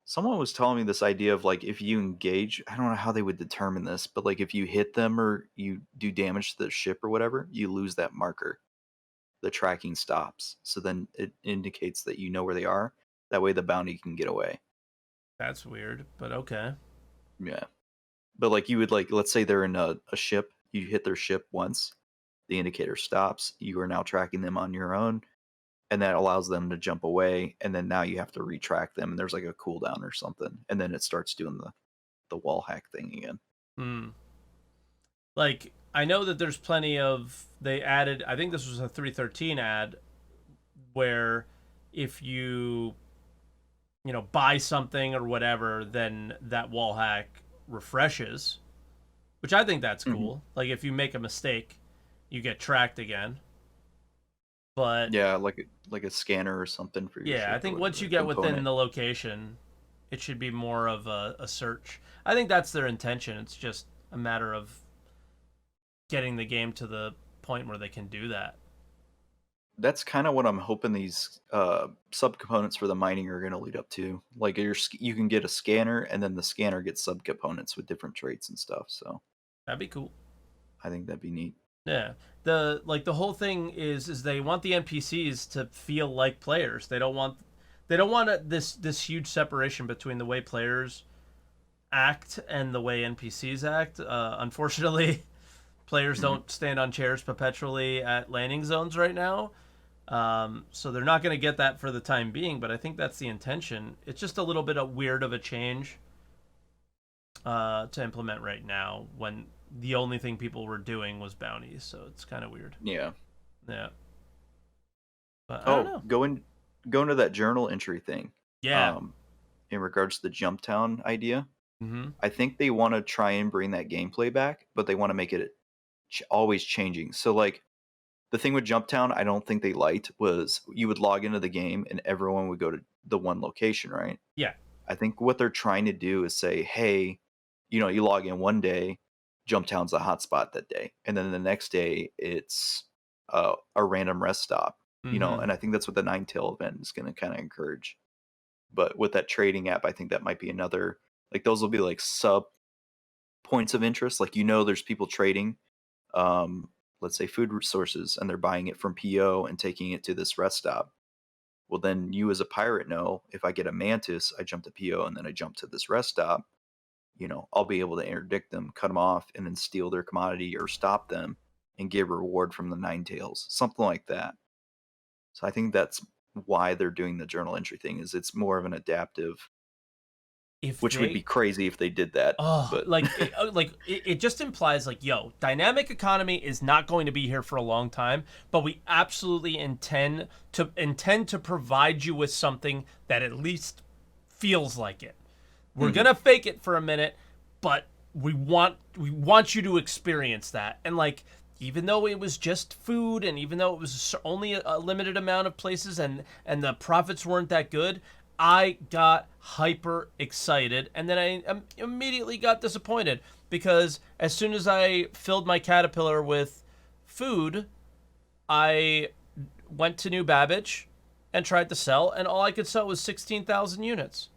Someone was telling me this idea of like, if you engage, I don't know how they would determine this, but like if you hit them or you do damage to the ship or whatever, you lose that marker. The tracking stops. So then it indicates that you know where they are. That way the bounty can get away. That's weird, but okay. Yeah. But like you would like, let's say they're in a ship, you hit their ship once, the indicator stops, you are now tracking them on your own, and that allows them to jump away, and then now you have to retrack them, and there's like a cooldown or something, and then it starts doing the wall hack thing again. Like, I know that there's plenty of, they added, I think this was a 313 ad, where if you buy something or whatever, then that wall hack refreshes, which I think that's cool. Like if you make a mistake, you get tracked again. But yeah, like a scanner or something for your yeah, I ship think or once you whatever get within component. the location, it should be more of a search. I think that's their intention. It's just a matter of getting the game to the point where they can do that. That's kind of what I'm hoping these subcomponents for the mining are going to lead up to. Like you can get a scanner, and then the scanner gets subcomponents with different traits and stuff. So That'd be cool. I think that'd be neat. Yeah. The whole thing is they want the NPCs to feel like players. They don't want this huge separation between the way players act and the way NPCs act. Unfortunately, players don't stand on chairs perpetually at landing zones right now. So they're not going to get that for the time being, but I think that's the intention. It's just a little bit weird of a change to implement right now when the only thing people were doing was bounties, so it's kind of weird. Yeah. Yeah. But I don't know. Going to that journal entry thing. Yeah. In regards to the Jump Town idea, Mm-hmm. I think they want to try and bring that gameplay back, but they want to make it always changing. So like the thing with Jump Town, I don't think they liked was you would log into the game and everyone would go to the one location, right? Yeah. I think what they're trying to do is say, hey, you log in one day, Jump Town's the hotspot that day, and then the next day it's a random rest stop. Mm-hmm. And I think that's what the Nine Tail event is going to kind of encourage. But with that trading app, I think that might be another, like those will be like sub points of interest. Like there's people trading, let's say food resources, and they're buying it from PO and taking it to this rest stop. Well, then you as a pirate know if I get a mantis, I jump to PO and then I jump to this rest stop. I'll be able to interdict them, cut them off, and then steal their commodity or stop them and get a reward from the Nine Tails, something like that. So I think that's why they're doing the journal entry thing. Is it's more of an adaptive, which would be crazy if they did that. But it just implies like, yo, dynamic economy is not going to be here for a long time, but we absolutely intend to provide you with something that at least feels like it. We're gonna fake it for a minute, but we want you to experience that. And like, even though it was just food, and even though it was only a limited amount of places, and the profits weren't that good, I got hyper excited, and then I immediately got disappointed because as soon as I filled my caterpillar with food, I went to New Babbage and tried to sell, and all I could sell was 16,000 units.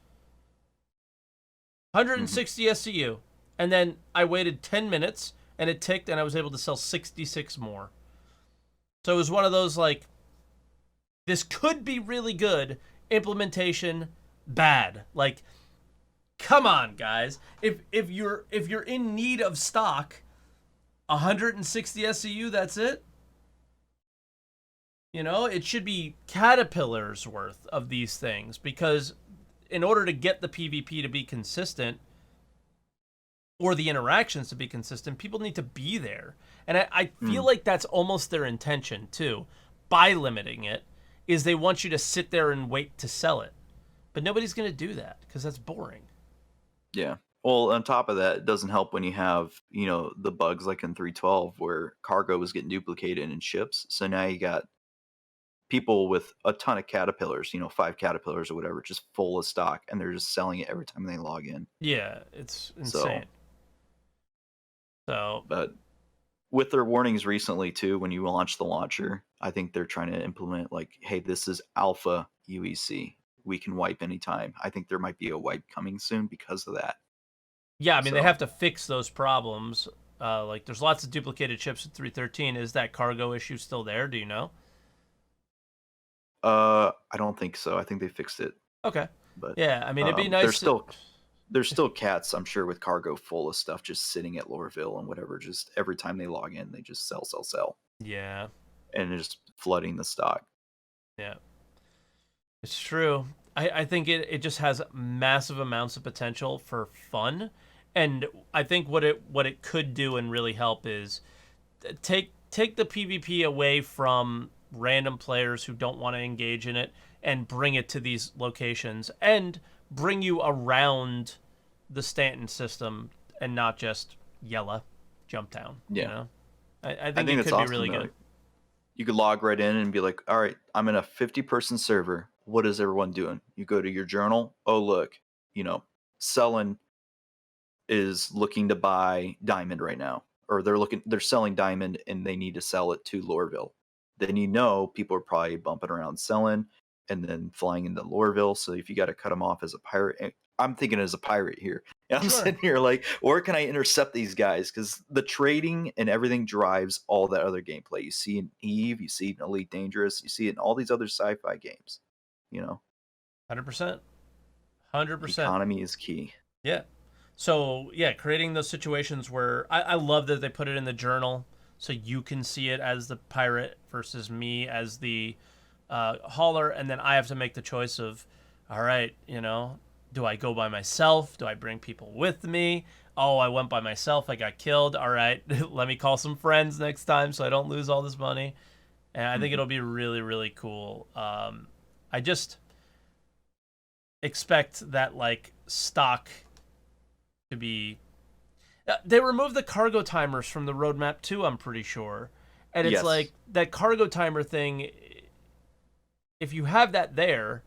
160 SCU. And then I waited 10 minutes, and it ticked, and I was able to sell 66 more. So it was one of those, like, this could be really good, implementation bad. Like, come on, guys. If you're in need of stock, 160 SCU, that's it. It should be caterpillars worth of these things, because in order to get the PvP to be consistent, or the interactions to be consistent, people need to be there. And I feel like that's almost their intention, too. By limiting it, is they want you to sit there and wait to sell it. But nobody's going to do that, because that's boring. Yeah. Well, on top of that, it doesn't help when you have, the bugs like in 3.12 where cargo was getting duplicated in ships. So now you got people with a ton of caterpillars, 5 caterpillars or whatever, just full of stock, and they're just selling it every time they log in. Yeah, it's insane. So, but with their warnings recently too, when you launch the launcher, I think they're trying to implement like, hey, this is alpha UEC. We can wipe anytime. I think there might be a wipe coming soon because of that. Yeah, I mean, they have to fix those problems. Like, there's lots of duplicated ships in 3.13. Is that cargo issue still there? Do you know? I don't think so. I think they fixed it. Okay. But yeah, I mean, it'd be nice. There's still cats, I'm sure, with cargo full of stuff just sitting at Loreville and whatever. Just every time they log in, they just sell. Yeah. And just flooding the stock. Yeah. It's true. I think it just has massive amounts of potential for fun. And I think what it could do and really help is take the PvP away from random players who don't want to engage in it and bring it to these locations and bring you around the Stanton system and not just Yella jump down. Yeah. You know? I think it it's could be awesome, really though. good. You could log right in and be like, all right, I'm in a 50-person server. What is everyone doing? You go to your journal. Oh, look, Selling is looking to buy diamond right now, or they're selling diamond and they need to sell it to Loreville. Then people are probably bumping around selling and then flying into Loreville. So if you got to cut them off as a pirate, I'm thinking as a pirate here. And I'm sitting here like, where can I intercept these guys? Because the trading and everything drives all that other gameplay. You see in Eve, you see in Elite Dangerous, you see it in all these other sci-fi games. 100%. 100%. Economy is key. Yeah. So, yeah, creating those situations where I love that they put it in the journal so you can see it as the pirate versus me as the hauler. And then I have to make the choice of, all right, do I go by myself? Do I bring people with me? Oh, I went by myself. I got killed. All right, let me call some friends next time so I don't lose all this money. And I think it'll be really, really cool. I just expect that, like, stock to be... They removed the cargo timers from the roadmap too, I'm pretty sure. And it's like, that cargo timer thing, if you have that there,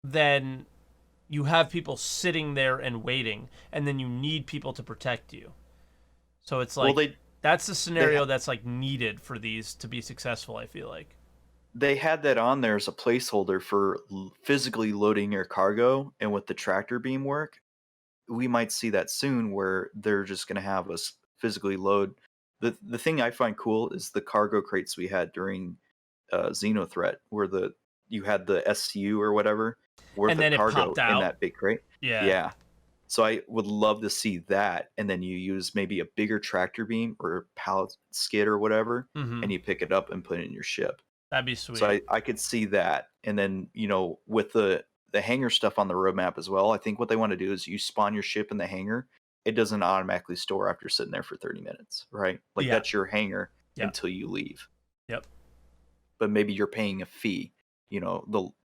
then you have people sitting there and waiting, and then you need people to protect you. So it's like, that's the scenario that's like needed for these to be successful, I feel like. They had that on there as a placeholder for physically loading your cargo, and with the tractor beam work, we might see that soon where they're just going to have us physically load. The thing I find cool is the cargo crates we had during Xenothreat, where you had the SCU or whatever worth of cargo in that big crate. Yeah. So I would love to see that, and then you use maybe a bigger tractor beam or a pallet skid or whatever, and you pick it up and put it in your ship. That'd be sweet. So I could see that, and then with the hangar stuff on the roadmap as well, I think what they want to do is you spawn your ship in the hangar. It doesn't automatically store after sitting there for 30 minutes, right? Like that's your hangar until you leave. Yep. But maybe you're paying a fee.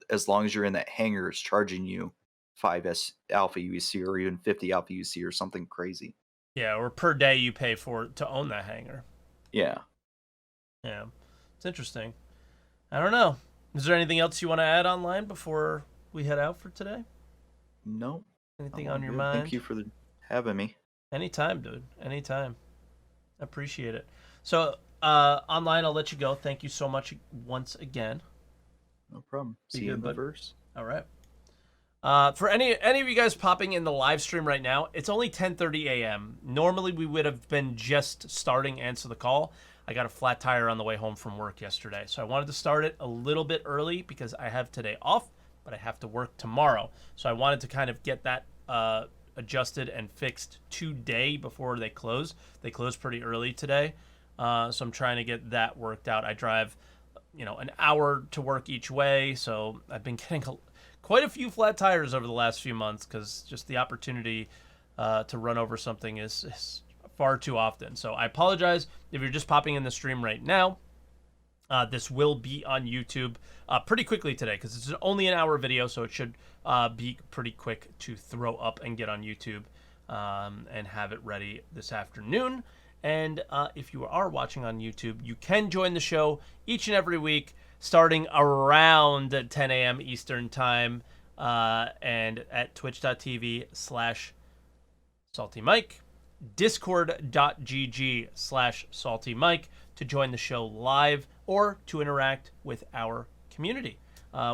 As long as you're in that hangar, it's charging you 5S alpha UEC or even 50 alpha UEC or something crazy. Yeah, or per day you pay to own that hangar. Yeah. Yeah. It's interesting. I don't know. Is there anything else you want to add online before we head out for today? No. Anything on your mind? Thank you for having me. Anytime, dude. Anytime. Appreciate it. So, online, I'll let you go. Thank you so much once again. No problem. See you in the verse. All right. For any of you guys popping in the live stream right now, it's only 10:30 a.m. Normally, we would have been just starting Answer the Call. I got a flat tire on the way home from work yesterday, so I wanted to start it a little bit early because I have today off, but I have to work tomorrow. So I wanted to kind of get that adjusted and fixed today before they close. They close pretty early today, so I'm trying to get that worked out. I drive, an hour to work each way, so I've been getting quite a few flat tires over the last few months because just the opportunity to run over something is far too often. So I apologize if you're just popping in the stream right now. This will be on YouTube pretty quickly today because it's only an hour video, so it should be pretty quick to throw up and get on YouTube and have it ready this afternoon. And if you are watching on YouTube, you can join the show each and every week starting around 10 a.m. Eastern Time and at twitch.tv/SaltEMike, discord.gg/SaltEMike to join the show live or to interact with our community.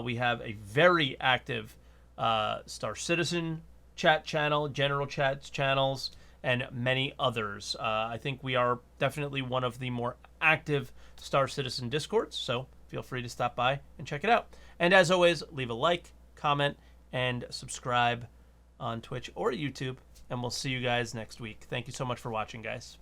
We have a very active Star Citizen chat channel, general chats channels, and many others. I think we are definitely one of the more active Star Citizen Discords, so feel free to stop by and check it out. And as always, leave a like, comment, and subscribe on Twitch or YouTube, and we'll see you guys next week. Thank you so much for watching, guys.